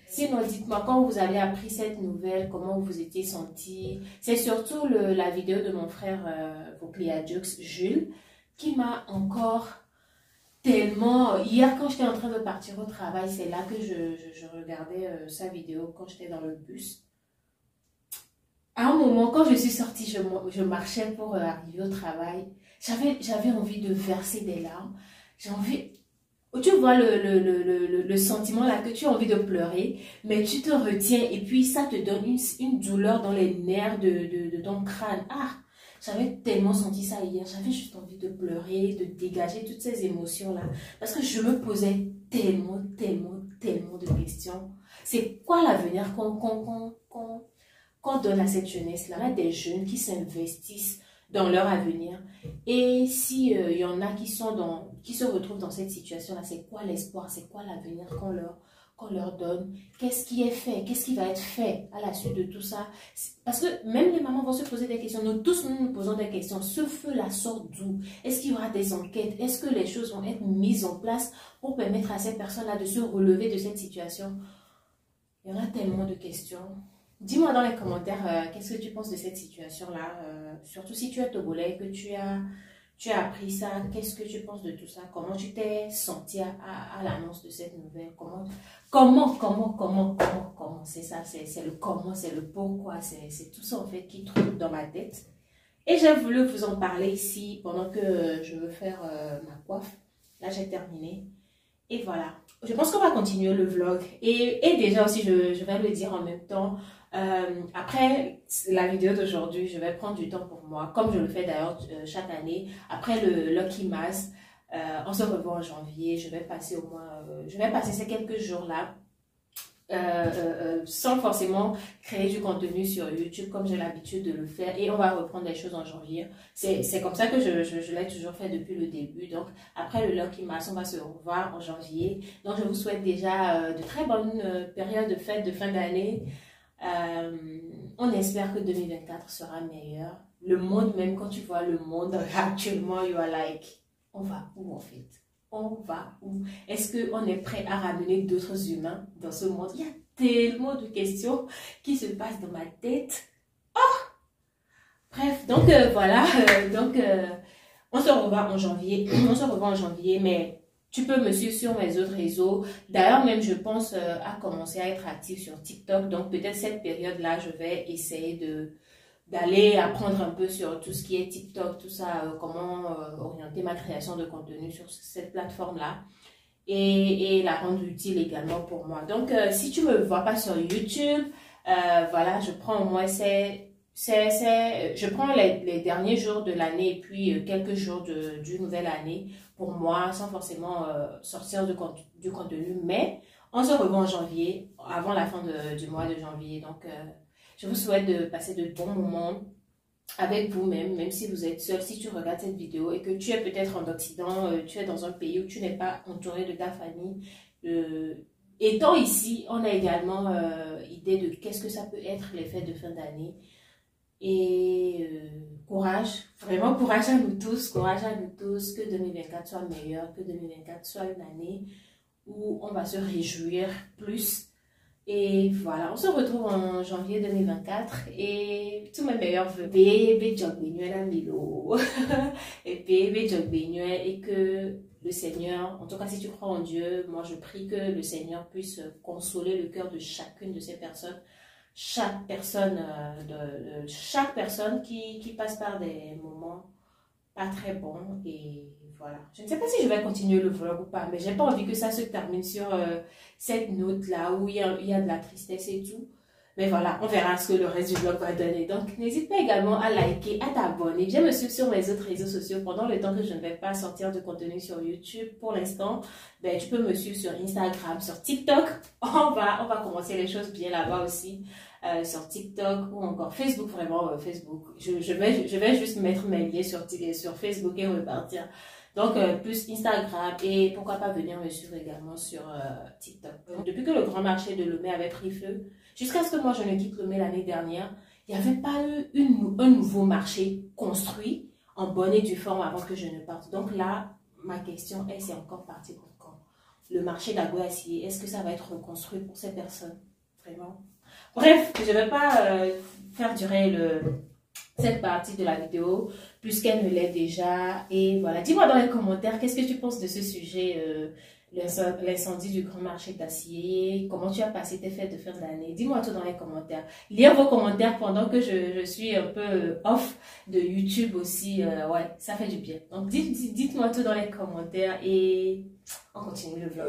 Sinon, dites-moi, quand vous avez appris cette nouvelle, comment vous étiez senti? C'est surtout la vidéo de mon frère Vocliajux, Jules, qui m'a encore tellement... Hier, quand j'étais en train de partir au travail, c'est là que je regardais sa vidéo quand j'étais dans le bus. À un moment, quand je suis sortie, je marchais pour arriver au travail. J'avais envie de verser des larmes. J'ai envie... Tu vois le sentiment là que tu as envie de pleurer, mais tu te retiens et puis ça te donne une douleur dans les nerfs de ton crâne. Ah, j'avais tellement senti ça hier. J'avais juste envie de pleurer, de dégager toutes ces émotions là. Parce que je me posais tellement de questions. C'est quoi l'avenir qu'on donne à cette jeunesse-là? Il y a des jeunes qui s'investissent dans leur avenir. Et si y en a qui se retrouvent dans cette situation-là, c'est quoi l'espoir? C'est quoi l'avenir qu'on leur donne? Qu'est-ce qui est fait? Qu'est-ce qui va être fait à la suite de tout ça? Parce que même les mamans vont se poser des questions. Nous tous, nous posons des questions. Ce feu-là sort d'où? Est-ce qu'il y aura des enquêtes? Est-ce que les choses vont être mises en place pour permettre à ces personnes-là de se relever de cette situation? Il y en a tellement de questions. Dis-moi dans les commentaires qu'est-ce que tu penses de cette situation-là, surtout si tu es togolais, que tu as appris ça, qu'est-ce que tu penses de tout ça, comment tu t'es senti à l'annonce de cette nouvelle, comment, c'est ça, c'est le comment, c'est le pourquoi, c'est tout ça en fait qui trouve dans ma tête. Et j'ai voulu vous en parler ici pendant que je veux faire ma coiffe. Là j'ai terminé. Et voilà, je pense qu'on va continuer le vlog. Et déjà aussi, je vais le dire en même temps, après la vidéo d'aujourd'hui, je vais prendre du temps pour moi, comme je le fais d'ailleurs chaque année. Après le Lucky Mass, on se revoit en janvier. Je vais passer ces quelques jours-là sans forcément créer du contenu sur YouTube comme j'ai l'habitude de le faire, et on va reprendre les choses en janvier. C'est comme ça que je l'ai toujours fait depuis le début. Donc après le Lucky Mass, on va se revoir en janvier. Donc je vous souhaite déjà de très bonnes périodes de fêtes de fin d'année. On espère que 2024 sera meilleur. Le monde, même quand tu vois le monde actuellement, you are like, on va où en fait? On va où? Est-ce qu'on est prêt à ramener d'autres humains dans ce monde? Il y a tellement de questions qui se passent dans ma tête. Oh! Bref, donc voilà. On se revoit en janvier. On se revoit en janvier, mais tu peux me suivre sur mes autres réseaux. D'ailleurs, même je pense à commencer à être active sur TikTok. Donc peut-être cette période-là, je vais essayer d'aller apprendre un peu sur tout ce qui est TikTok, tout ça, comment orienter ma création de contenu sur cette plateforme-là et la rendre utile également pour moi. Donc, si tu ne me vois pas sur YouTube, voilà, je prends au moins je prends les derniers jours de l'année et puis quelques jours du nouvelle année pour moi, sans forcément sortir du contenu. Mais on se revoit en janvier, avant la fin du mois de janvier. Donc, je vous souhaite de passer de bons moments avec vous-même, même si vous êtes seul. Si tu regardes cette vidéo et que tu es peut-être en Occident, tu es dans un pays où tu n'es pas entouré de ta famille. Étant ici, on a également idée de qu'est-ce que ça peut être les fêtes de fin d'année. Et courage, vraiment courage à nous tous, que 2024 soit meilleur, que 2024 soit une année où on va se réjouir plus. Et voilà, on se retrouve en janvier 2024 et tous mes meilleurs vœux. Bébé Jogbenyue Milo. Et bébé Jogbenyue, et que le Seigneur, en tout cas si tu crois en Dieu, moi je prie que le Seigneur puisse consoler le cœur de chacune de ces personnes. Chaque personne qui passe par des moments pas très bons. Et voilà, je ne sais pas si je vais continuer le vlog ou pas, mais j'ai pas envie que ça se termine sur cette note là où il y a de la tristesse et tout. Mais voilà, on verra ce que le reste du vlog va donner. Donc n'hésite pas également à liker, à t'abonner, viens me suivre sur mes autres réseaux sociaux pendant le temps que je ne vais pas sortir de contenu sur YouTube. Pour l'instant, ben, tu peux me suivre sur Instagram, sur TikTok. On va commencer les choses bien là-bas aussi. Sur TikTok ou encore Facebook, vraiment Facebook. Je vais juste mettre mes liens sur Facebook et repartir. Donc, plus Instagram, et pourquoi pas venir me suivre également sur TikTok. Depuis que le grand marché de Lomé avait pris feu, jusqu'à ce que moi je ne quitte Lomé l'année dernière, il n'y avait pas eu un nouveau marché construit en bonne et due forme avant que je ne parte. Donc là, ma question est, c'est encore parti pour quand? le marché d'Agoyassier, est-ce que ça va être reconstruit pour ces personnes? Vraiment. Bref, je ne vais pas faire durer cette partie de la vidéo, puisqu'elle me l'est déjà. Et voilà, dis-moi dans les commentaires, qu'est-ce que tu penses de ce sujet, l'incendie du grand marché d'acier? Comment tu as passé tes fêtes de fin d'année? Dis-moi tout dans les commentaires. Lire vos commentaires pendant que je suis un peu off de YouTube aussi. Ouais, ça fait du bien. Donc, dites-moi tout dans les commentaires et on continue le vlog.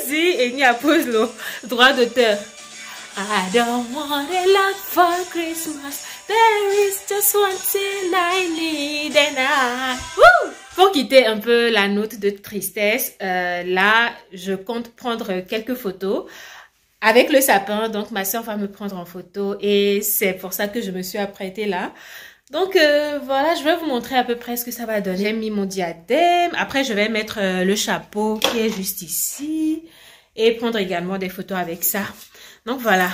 Si, et n'y a pose le droit d'auteur. I don't want a lot for Christmas. There is just one thing I need and I... Woo! Pour quitter un peu la note de tristesse, là, je compte prendre quelques photos avec le sapin. Donc, ma soeur va me prendre en photo et c'est pour ça que je me suis apprêtée là. Donc, voilà, je vais vous montrer à peu près ce que ça va donner. J'ai mis mon diadème. Après, je vais mettre le chapeau qui est juste ici et prendre également des photos avec ça. Donc, voilà.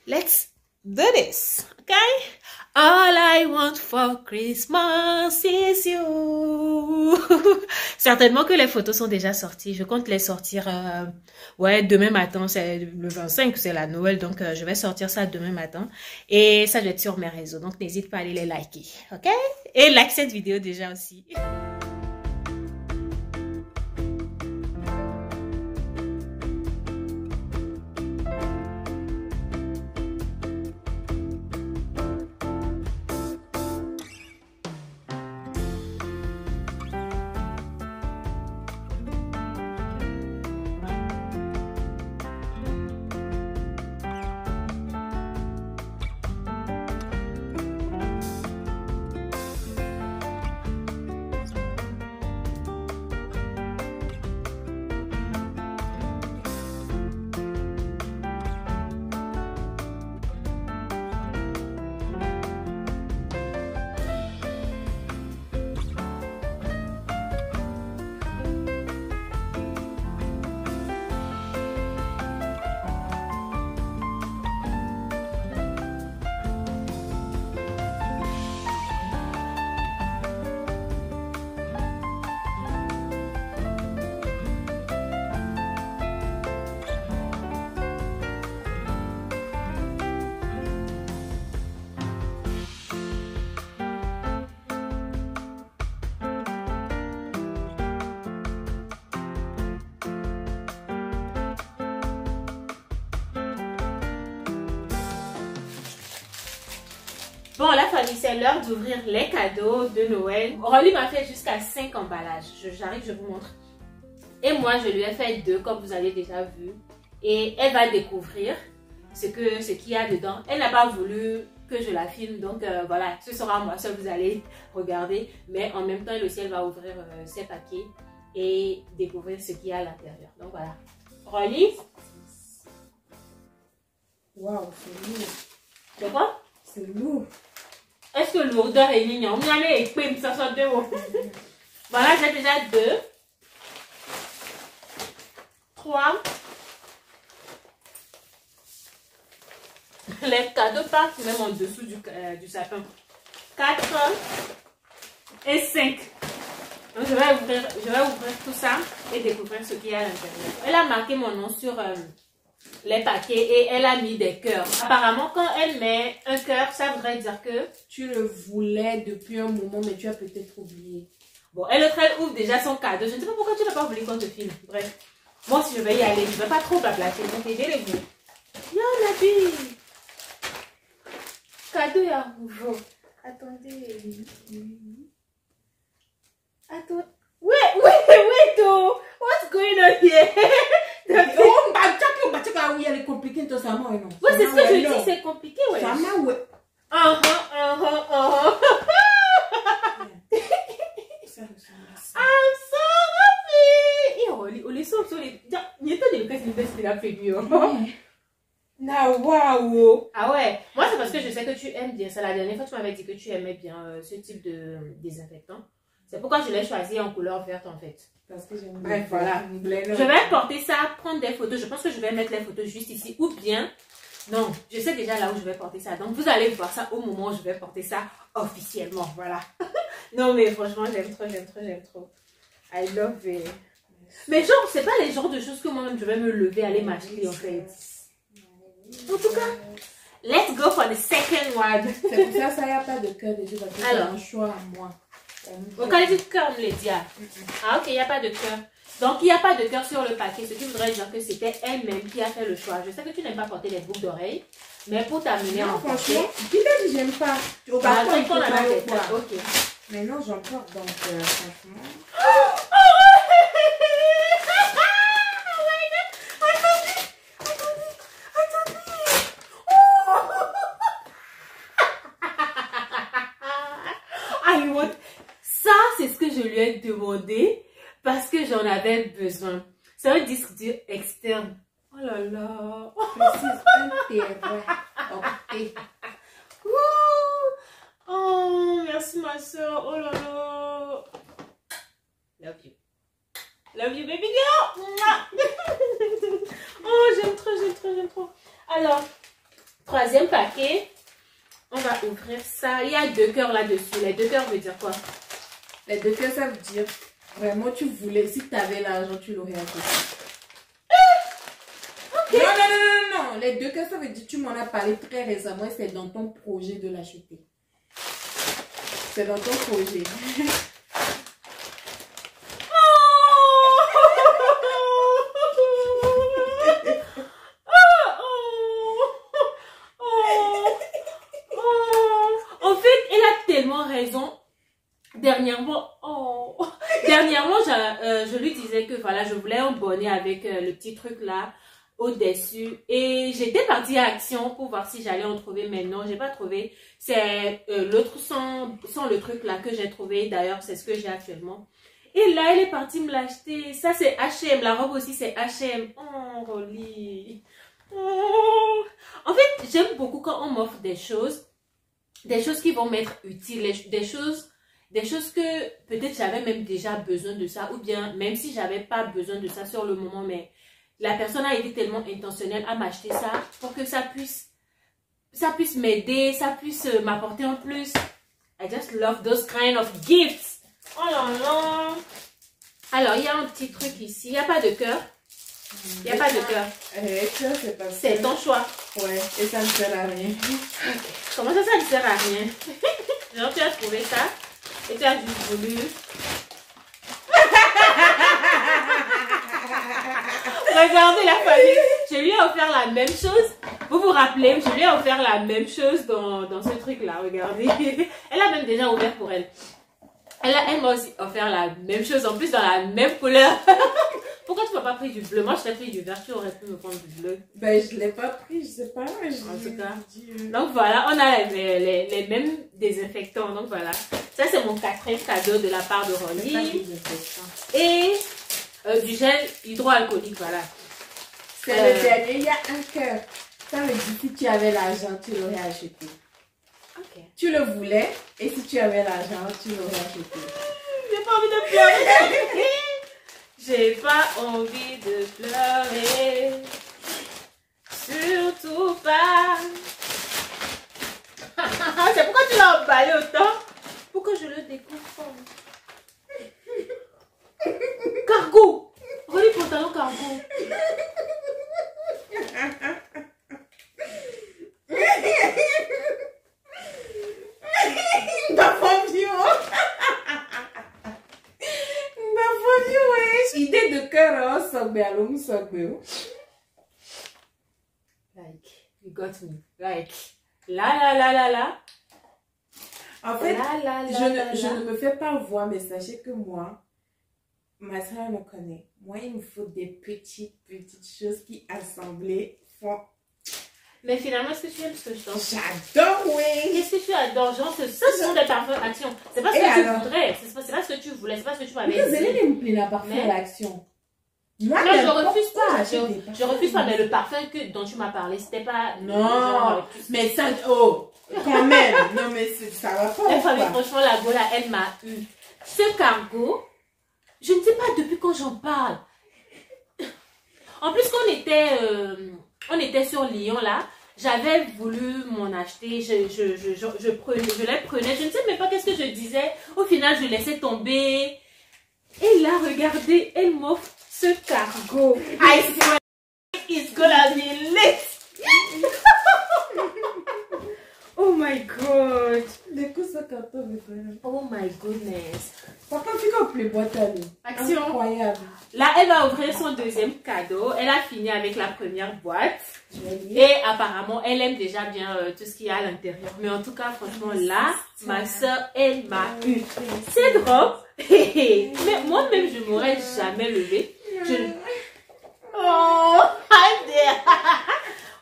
Let's do this, okay? All I want for Christmas is you. Certainement que les photos sont déjà sorties. Je compte les sortir, ouais, demain matin. C'est le 25, c'est la Noël. Donc, je vais sortir ça demain matin. Et ça doit être sur mes réseaux. Donc, n'hésite pas à aller les liker, ok? Et like cette vidéo déjà aussi. Bon, la famille, c'est l'heure d'ouvrir les cadeaux de Noël. Aurélie m'a fait jusqu'à 5 emballages. J'arrive, je vous montre. Et moi, je lui ai fait 2, comme vous avez déjà vu. Et elle va découvrir ce qu'il y a dedans. Elle n'a pas voulu que je la filme. Donc, voilà, ce sera moi seule, vous allez regarder. Mais en même temps, elle aussi, elle va ouvrir ses paquets et découvrir ce qu'il y a à l'intérieur. Donc, voilà. Aurélie. Waouh, c'est lourd. C'est quoi? C'est lourd. Est-ce que l'odeur est mignonne? On allait écrire ça soit 2. Voilà, j'ai déjà 2, 3. Les cadeaux partent même en dessous du sapin. 4 et 5. Donc je vais ouvrir tout ça et découvrir ce qu'il y a à l'intérieur. Elle a marqué mon nom sur les paquets et elle a mis des cœurs. Apparemment, quand elle met un cœur, ça voudrait dire que tu le voulais depuis un moment, mais tu as peut-être oublié. Bon, elle ouvre déjà son cadeau. Je ne sais pas pourquoi tu n'as pas voulu qu'on te filme. Bref, moi si je vais y aller, je ne vais pas trop blablater. Donc aidez-les-vous. Yo, Nabi! Cadeau est à nouveau. Attendez. Attends. Wait, oh! What's going on here? Oui, elle est compliquée, tout ça, non? Oui, c'est ce que je dis, c'est compliqué, ouais. Ça m'a, ouais. I'm so happy! Et on les sauve sur les. Il y a des choses qui la figure. Waouh! Ah ouais, moi c'est parce que je sais que tu aimes bien ça. La dernière fois, tu m'avais dit que tu aimais bien ce type de désinfectant. C'est pourquoi je l'ai choisi en couleur verte en fait. Parce que j'aime. Bref, voilà. Je vais porter ça, prendre des photos. Je pense que je vais mettre les photos juste ici. Ou bien, non, je sais déjà là où je vais porter ça. Donc vous allez voir ça au moment où je vais porter ça officiellement. Voilà. Non, mais franchement, j'aime trop, j'aime trop, j'aime trop. I love it. Mais genre, c'est pas les genres de choses que moi-même, je vais me lever, aller m'acheter, en fait. En tout cas, let's go for the second one. C'est pour ça, il n'y a pas de cœur dessus, parce que c'est un choix à moi. Au cas du cœur, on me le dit. Ah, ok, il n'y a pas de cœur. Donc, il n'y a pas de cœur sur le paquet, ce qui voudrait dire que c'était elle-même qui a fait le choix. Je sais que tu n'aimes pas porter les boucles d'oreilles, mais pour t'amener en franchement, qui t'a dit j'aime pas? Au parfum, il faut pas le ok. Mais non, j'en porte, donc franchement. Ça, c'est ce que je lui ai demandé parce que j'en avais besoin. C'est un disque dur externe. Oh là là. Précise un terrain. Ok. Oh, merci ma soeur. Oh là là. Love you. Love you, baby girl. Oh, j'aime trop, j'aime trop, j'aime trop. Alors, troisième paquet. On va ouvrir ça. Il y a 2 cœurs là-dessus. Les 2 cœurs veut dire quoi? Les 2 cœurs, ça veut dire vraiment tu voulais, si tu avais l'argent, tu l'aurais acheté. Okay. Non, non, non, non, non. Les 2 cœurs, ça veut dire tu m'en as parlé très récemment et c'est dans ton projet de l'acheter. C'est dans ton projet. Dernièrement, je lui disais que voilà, je voulais un bonnet avec le petit truc là au-dessus. Et j'étais partie à Action pour voir si j'allais en trouver, mais non, j'ai pas trouvé. C'est l'autre sans le truc là que j'ai trouvé. D'ailleurs, c'est ce que j'ai actuellement. Et là, elle est partie me l'acheter. Ça, c'est H&M. La robe aussi, c'est H&M. Oh, Rolly. Oh. En fait, j'aime beaucoup quand on m'offre des choses qui vont m'être utiles, des choses que peut-être j'avais même déjà besoin de ça, ou bien même si j'avais pas besoin de ça sur le moment, mais la personne a été tellement intentionnelle à m'acheter ça pour que ça puisse m'aider, ça puisse m'apporter en plus. I just love those kind of gifts. Oh là là. Alors, il y a un petit truc ici, il n'y a pas de cœur. Il n'y a pas de cœur. C'est ton choix. Ouais, et ça ne sert à rien. Comment ça, ça ne sert à rien? Genre, tu as trouvé ça et tu as juste voulu. Regardez la famille. Je lui ai offert la même chose. Vous vous rappelez, je lui ai offert la même chose dans ce truc-là. Regardez. Elle a même déjà ouvert pour elle. Elle m'a aussi offert la même chose, en plus dans la même couleur. Pourquoi tu m'as pas pris du bleu? Moi, je t'ai pris du vert, tu aurais pu me prendre du bleu. Ben, je ne l'ai pas pris, je sais pas. Mais en tout cas. Donc voilà, on a les mêmes désinfectants. Donc voilà. Ça, c'est mon 4e cadeau de la part de Rolly. Et du gel hydroalcoolique, voilà. C'est le dernier, il y a un cœur. Ça veut dire si tu avais l'argent, tu l'aurais acheté. Ok. Tu le voulais, et si tu avais l'argent, tu l'aurais acheté. J'ai pas envie de pleurer. J'ai pas envie de pleurer. Surtout pas. C'est pourquoi tu l'as emballé autant? Pour que je le découvre. Cargo. Relis pantalon cargo. Idée de cœur, like, you got me. Like, la. En fait, je ne me fais pas voir, mais sachez que moi, ma soeur me connaît. Moi, il me faut des petites choses qui assemblées font. Mais finalement, est-ce que tu aimes ce que je t'en J'adore, oui. Qu'est-ce que tu adores? Genre, ce sont des parfums action. C'est pas ce que tu voudrais. C'est pas ce que tu voulais. C'est pas ce que tu m'avais dit. Vous allez me plaire la parfum d'action. Moi, non, je refuse pas. Je refuse pas. Mais le parfum dont tu m'as parlé, c'était pas. Non, genre, mais ça. Oh, quand même. Non, mais ça va pas. Mais franchement, la go là, elle m'a eu. Ce cargo, je ne sais pas depuis quand j'en parle. En plus, quand on était sur Lyon là, j'avais voulu m'en acheter, je les prenais, je ne sais même pas qu'est-ce que je disais. Au final, je laissais tomber. Et là, regardez, elle m'offre ce cargo. I swear it's gonna be lit. Oh my god. Oh my goodness. Papa, fica plus boîte. Action. Incroyable. Là, elle va ouvrir son deuxième cadeau. Elle a fini avec la première boîte. Et apparemment, elle aime déjà bien tout ce qu'il y a à l'intérieur. Mais en tout cas, franchement, là, ma soeur, elle m'a eu cette robe. Mais moi-même, je m'aurais jamais levée. Oh,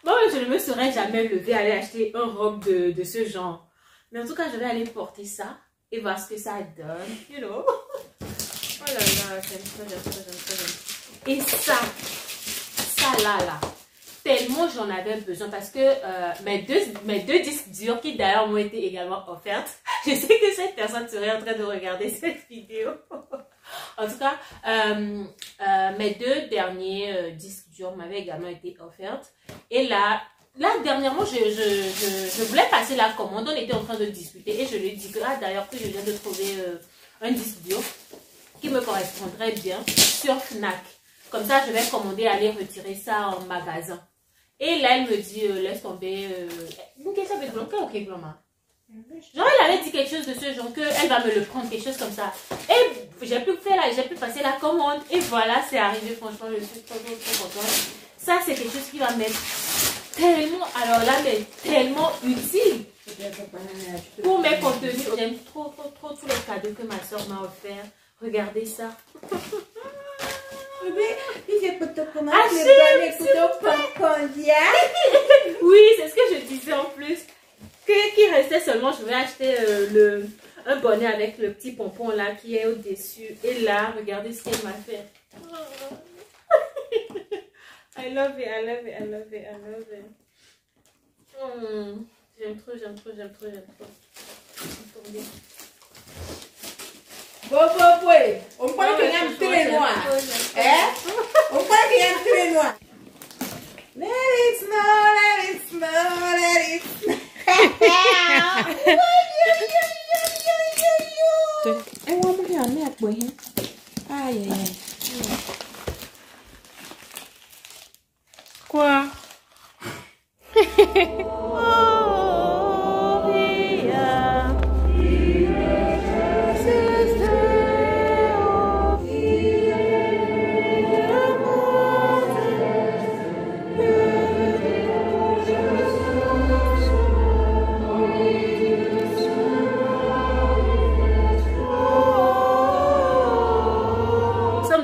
moi-même, je ne me serais jamais levée à aller acheter une robe de ce genre. Mais en tout cas, je vais aller porter ça et voir ce que ça donne. You know. Oh là là, j'aime ça. Et ça là, tellement j'en avais besoin parce que mes deux disques durs qui d'ailleurs m'ont été également offertes. Je sais que cette personne serait en train de regarder cette vidéo. En tout cas, mes deux derniers disques durs m'avaient également été offertes. Et là dernièrement, je voulais passer la commande. On était en train de discuter et je lui ai dit que d'ailleurs que je viens de trouver un disque dur qui me correspondrait bien sur Fnac. Comme ça, je vais commander, aller retirer ça en magasin. Et là, elle me dit, laisse tomber. Genre, elle avait dit quelque chose de ce genre, qu'elle va me le prendre, quelque chose comme ça. Et j'ai pu passer la commande. Et voilà, c'est arrivé. Franchement, je suis trop contente. Ça, c'est quelque chose qui va m'être tellement, alors là, mais tellement utile pour mes contenus. J'aime trop tous les cadeaux que ma soeur m'a offert. Regardez ça. Oui, c'est ce que je disais en plus. Qui restait seulement, je vais acheter un bonnet avec le petit pompon là qui est au-dessus. Et là, regardez ce qu'elle m'a fait. I love it. J'aime trop. Attendez. On croit qu'il y a un trait noir. On croit qu'il y a un trait noir. Let it snow. Quoi?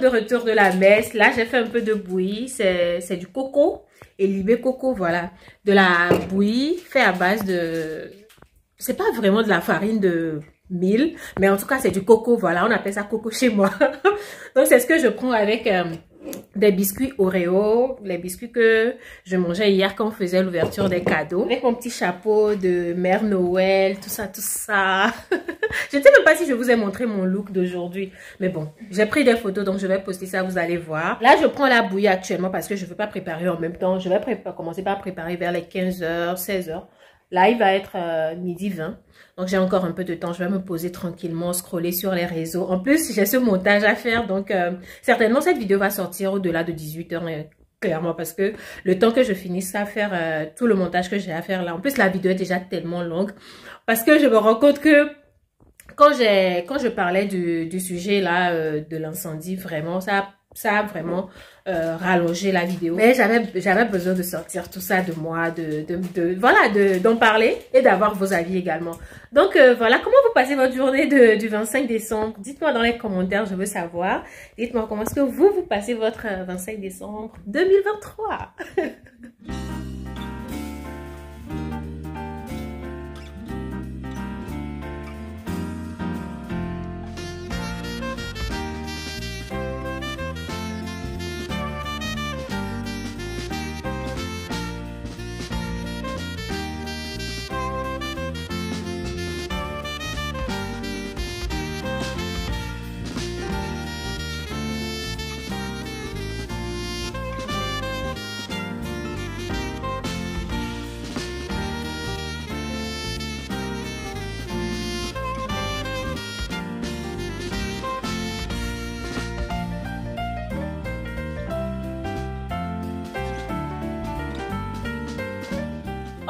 De retour de la messe, là j'ai fait un peu de bouillie, c'est du coco et libé coco, voilà, de la bouillie fait à base de, c'est pas vraiment de la farine de mil, mais en tout cas c'est du coco, voilà, on appelle ça coco chez moi. Donc c'est ce que je prends avec des biscuits Oreo, les biscuits que je mangeais hier quand on faisait l'ouverture des cadeaux, avec mon petit chapeau de Mère Noël, tout ça. Je ne sais même pas si je vous ai montré mon look d'aujourd'hui, mais bon, j'ai pris des photos, donc je vais poster ça, vous allez voir. Là, je prends la bouillie actuellement parce que je ne veux pas préparer en même temps. Je vais commencer par préparer vers les 15h, 16h. Là, il va être midi 20. Donc, j'ai encore un peu de temps. Je vais me poser tranquillement, scroller sur les réseaux. En plus, j'ai ce montage à faire. Donc, certainement, cette vidéo va sortir au-delà de 18h. Clairement, parce que le temps que je finisse à faire tout le montage que j'ai à faire là. En plus, la vidéo est déjà tellement longue. Parce que je me rends compte que quand je parlais du sujet là, de l'incendie, vraiment, ça a vraiment rallongé la vidéo. Mais j'avais besoin de sortir tout ça de moi, d'en parler et d'avoir vos avis également. Donc voilà, comment vous passez votre journée du 25 décembre? Dites-moi dans les commentaires, je veux savoir. Dites-moi comment est-ce que vous passez votre 25 décembre 2023.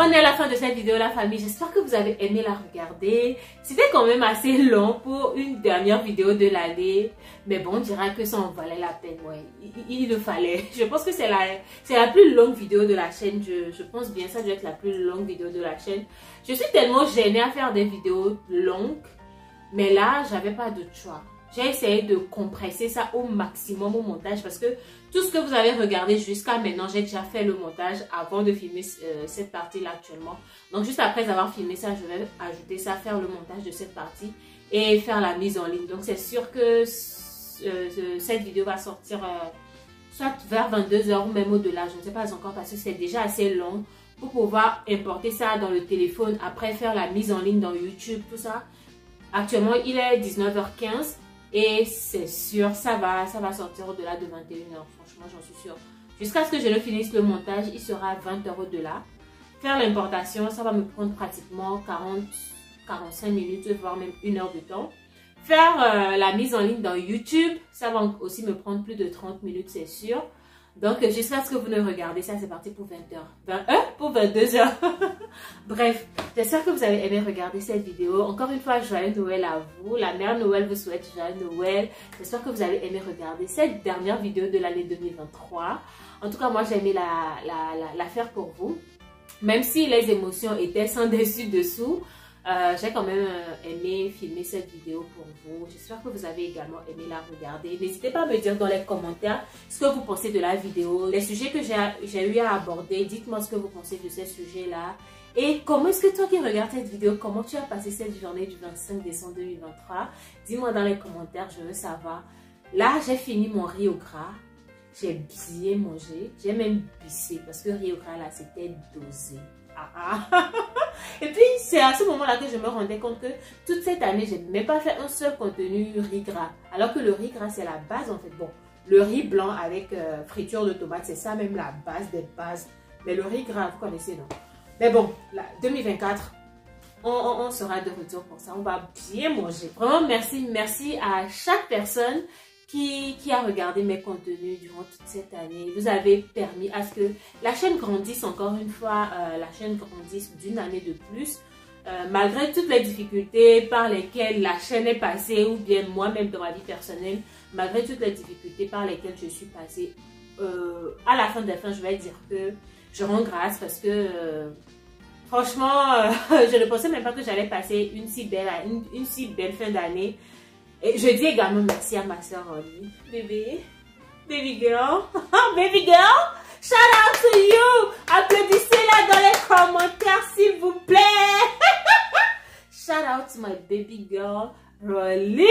On est à la fin de cette vidéo, la famille. J'espère que vous avez aimé la regarder. C'était quand même assez long pour une dernière vidéo de l'année. Mais bon, on dira que ça en valait la peine. Ouais, il le fallait. Je pense que c'est la plus longue vidéo de la chaîne. Je pense bien, ça doit être la plus longue vidéo de la chaîne. Je suis tellement gênée à faire des vidéos longues. Mais là, j'avais pas d'autre choix. J'ai essayé de compresser ça au maximum au montage parce que tout ce que vous avez regardé jusqu'à maintenant, j'ai déjà fait le montage avant de filmer cette partie-là actuellement. Donc, juste après avoir filmé ça, je vais ajouter ça, faire le montage de cette partie et faire la mise en ligne. Donc, c'est sûr que cette vidéo va sortir soit vers 22 h ou même au-delà. Je ne sais pas encore parce que c'est déjà assez long pour pouvoir importer ça dans le téléphone. Après, faire la mise en ligne dans YouTube, tout ça. Actuellement, il est 19 h 15. Et c'est sûr, ça va sortir au-delà de 21 h. Franchement, j'en suis sûre. Jusqu'à ce que je le finisse le montage, il sera 20 h au-delà. Faire l'importation, ça va me prendre pratiquement 40-45 minutes, voire même 1 heure de temps. Faire la mise en ligne dans YouTube, ça va aussi me prendre plus de 30 minutes, c'est sûr. Donc, jusqu'à ce que vous ne regardez ça, c'est parti pour 20 h. Pour 22 h. Bref, j'espère que vous avez aimé regarder cette vidéo. Encore une fois, joyeux Noël à vous. La mère Noël vous souhaite joyeux Noël. J'espère que vous avez aimé regarder cette dernière vidéo de l'année 2023. En tout cas, moi, j'ai aimé la faire pour vous. Même si les émotions étaient sans dessus-dessous, j'ai quand même aimé filmer cette vidéo pour vous. J'espère que vous avez également aimé la regarder. N'hésitez pas à me dire dans les commentaires ce que vous pensez de la vidéo, les sujets que j'ai eu à aborder. Dites-moi ce que vous pensez de ces sujets-là. Et comment est-ce que toi qui regardes cette vidéo, comment tu as passé cette journée du 25 décembre 2023? Dis-moi dans les commentaires, je veux savoir. Là, j'ai fini mon riz au gras. J'ai bien mangé. J'ai même bissé parce que le riz au gras, là, c'était dosé. Et puis c'est à ce moment-là que je me rendais compte que toute cette année, je n'ai même pas fait un seul contenu riz gras. Alors que le riz gras, c'est la base en fait. Bon, le riz blanc avec friture de tomate, c'est ça même la base des bases. Mais le riz gras, vous connaissez, non? Mais bon, là, 2024, on sera de retour pour ça. On va bien manger. Vraiment, merci à chaque personne qui a regardé mes contenus durant toute cette année. Vous avez permis à ce que la chaîne grandisse encore une fois, la chaîne grandisse d'une année de plus. Malgré toutes les difficultés par lesquelles la chaîne est passée, ou bien moi-même dans ma vie personnelle, malgré toutes les difficultés par lesquelles je suis passée, à la fin des fins, je vais dire que je rends grâce parce que franchement, je ne pensais même pas que j'allais passer une si belle fin d'année. Et je dis également merci à ma soeur Rolly. Baby girl, baby girl, shout out to you. Applaudissez-la dans les commentaires s'il vous plaît. Shout out to my baby girl Rolly.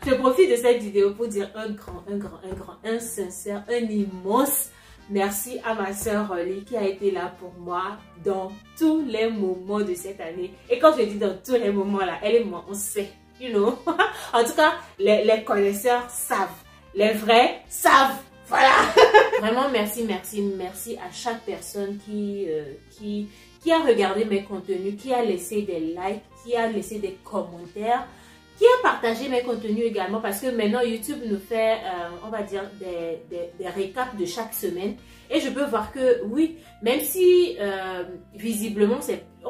Je profite de cette vidéo pour dire un sincère, un immense merci à ma soeur Rolly qui a été là pour moi dans tous les moments de cette année. Et quand je dis dans tous les moments là, elle et moi, on sait, you know. En tout cas, les connaisseurs savent. Les vrais savent. Voilà. Vraiment, merci à chaque personne qui a regardé mes contenus, qui a laissé des likes, qui a laissé des commentaires, qui a partagé mes contenus également parce que maintenant YouTube nous fait, on va dire, des récaps de chaque semaine. Et je peux voir que oui, même si visiblement,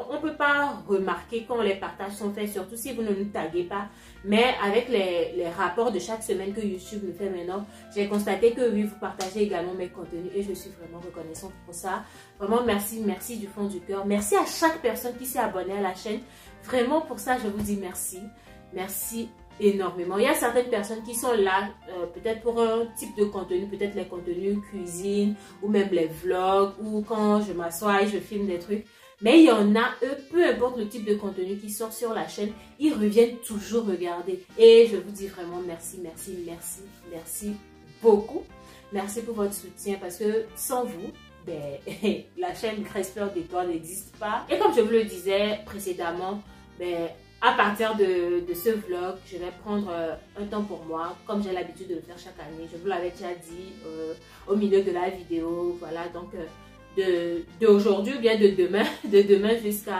on ne peut pas remarquer quand les partages sont faits, surtout si vous ne nous taguez pas. Mais avec les rapports de chaque semaine que YouTube nous fait maintenant, j'ai constaté que oui, vous partagez également mes contenus et je suis vraiment reconnaissante pour ça. Vraiment, merci du fond du cœur. Merci à chaque personne qui s'est abonnée à la chaîne. Vraiment, pour ça, je vous dis merci. Merci énormément. Il y a certaines personnes qui sont là, peut-être pour un type de contenu, peut-être les contenus cuisine ou même les vlogs ou quand je m'assois et je filme des trucs. Mais il y en a, eux, peu importe le type de contenu qui sort sur la chaîne, ils reviennent toujours regarder. Et je vous dis vraiment merci beaucoup. Merci pour votre soutien parce que sans vous, ben, la chaîne Crespeur d'Étoiles n'existe pas. Et comme je vous le disais précédemment, ben, à partir de ce vlog, je vais prendre un temps pour moi, comme j'ai l'habitude de le faire chaque année. Je vous l'avais déjà dit au milieu de la vidéo. Voilà, donc d'aujourd'hui ou bien de demain jusqu'à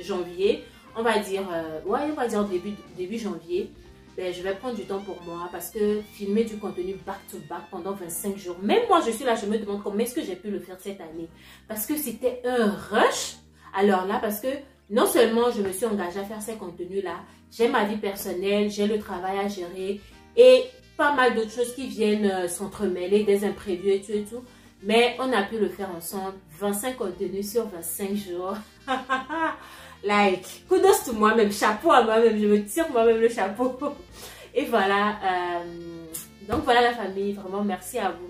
janvier, on va dire, ouais, on va dire début janvier, ben, je vais prendre du temps pour moi parce que filmer du contenu back-to-back pendant 25 jours, même moi je suis là, je me demande comment est-ce que j'ai pu le faire cette année. Parce que c'était un rush. Alors là, parce que non seulement je me suis engagée à faire ces contenus-là, j'ai ma vie personnelle, j'ai le travail à gérer et pas mal d'autres choses qui viennent s'entremêler, des imprévus et tout. Mais on a pu le faire ensemble, 25 contenus sur 25 jours. Like, kudos to moi-même, chapeau à moi-même, je me tire moi-même le chapeau. Et voilà, donc voilà la famille, vraiment merci à vous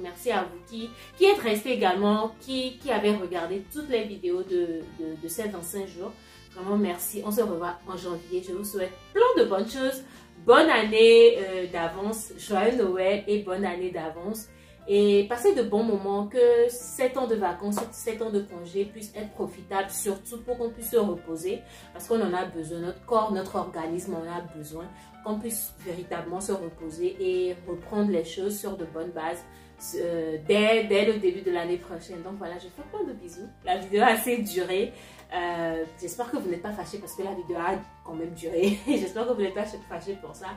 qui êtes restés également, qui avez regardé toutes les vidéos de ces 25 jours. Vraiment merci, on se revoit en janvier, je vous souhaite plein de bonnes choses. Bonne année d'avance, joyeux Noël et bonne année d'avance. Et passez de bons moments, que 7 ans de vacances, 7 ans de congé puissent être profitables, surtout pour qu'on puisse se reposer, parce qu'on en a besoin, notre corps, notre organisme en a besoin, qu'on puisse véritablement se reposer et reprendre les choses sur de bonnes bases dès le début de l'année prochaine. Donc voilà, je fais plein de bisous. La vidéo a assez duré. J'espère que vous n'êtes pas fâchés parce que la vidéo a quand même duré. J'espère que vous n'êtes pas fâchés pour ça.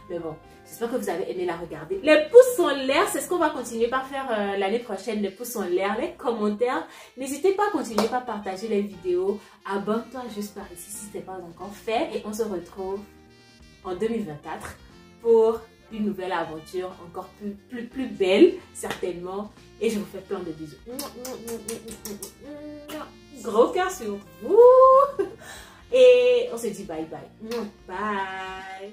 Mais bon, j'espère que vous avez aimé la regarder. Les pouces en l'air, c'est ce qu'on va continuer par faire l'année prochaine. Les pouces en l'air, les commentaires. N'hésitez pas à continuer par partager les vidéos. Abonne-toi juste par ici si ce n'est pas encore fait. Et on se retrouve en 2024 pour une nouvelle aventure encore plus belle, certainement. Et je vous fais plein de bisous. Gros cœur sur vous. Et on se dit bye bye. Bye.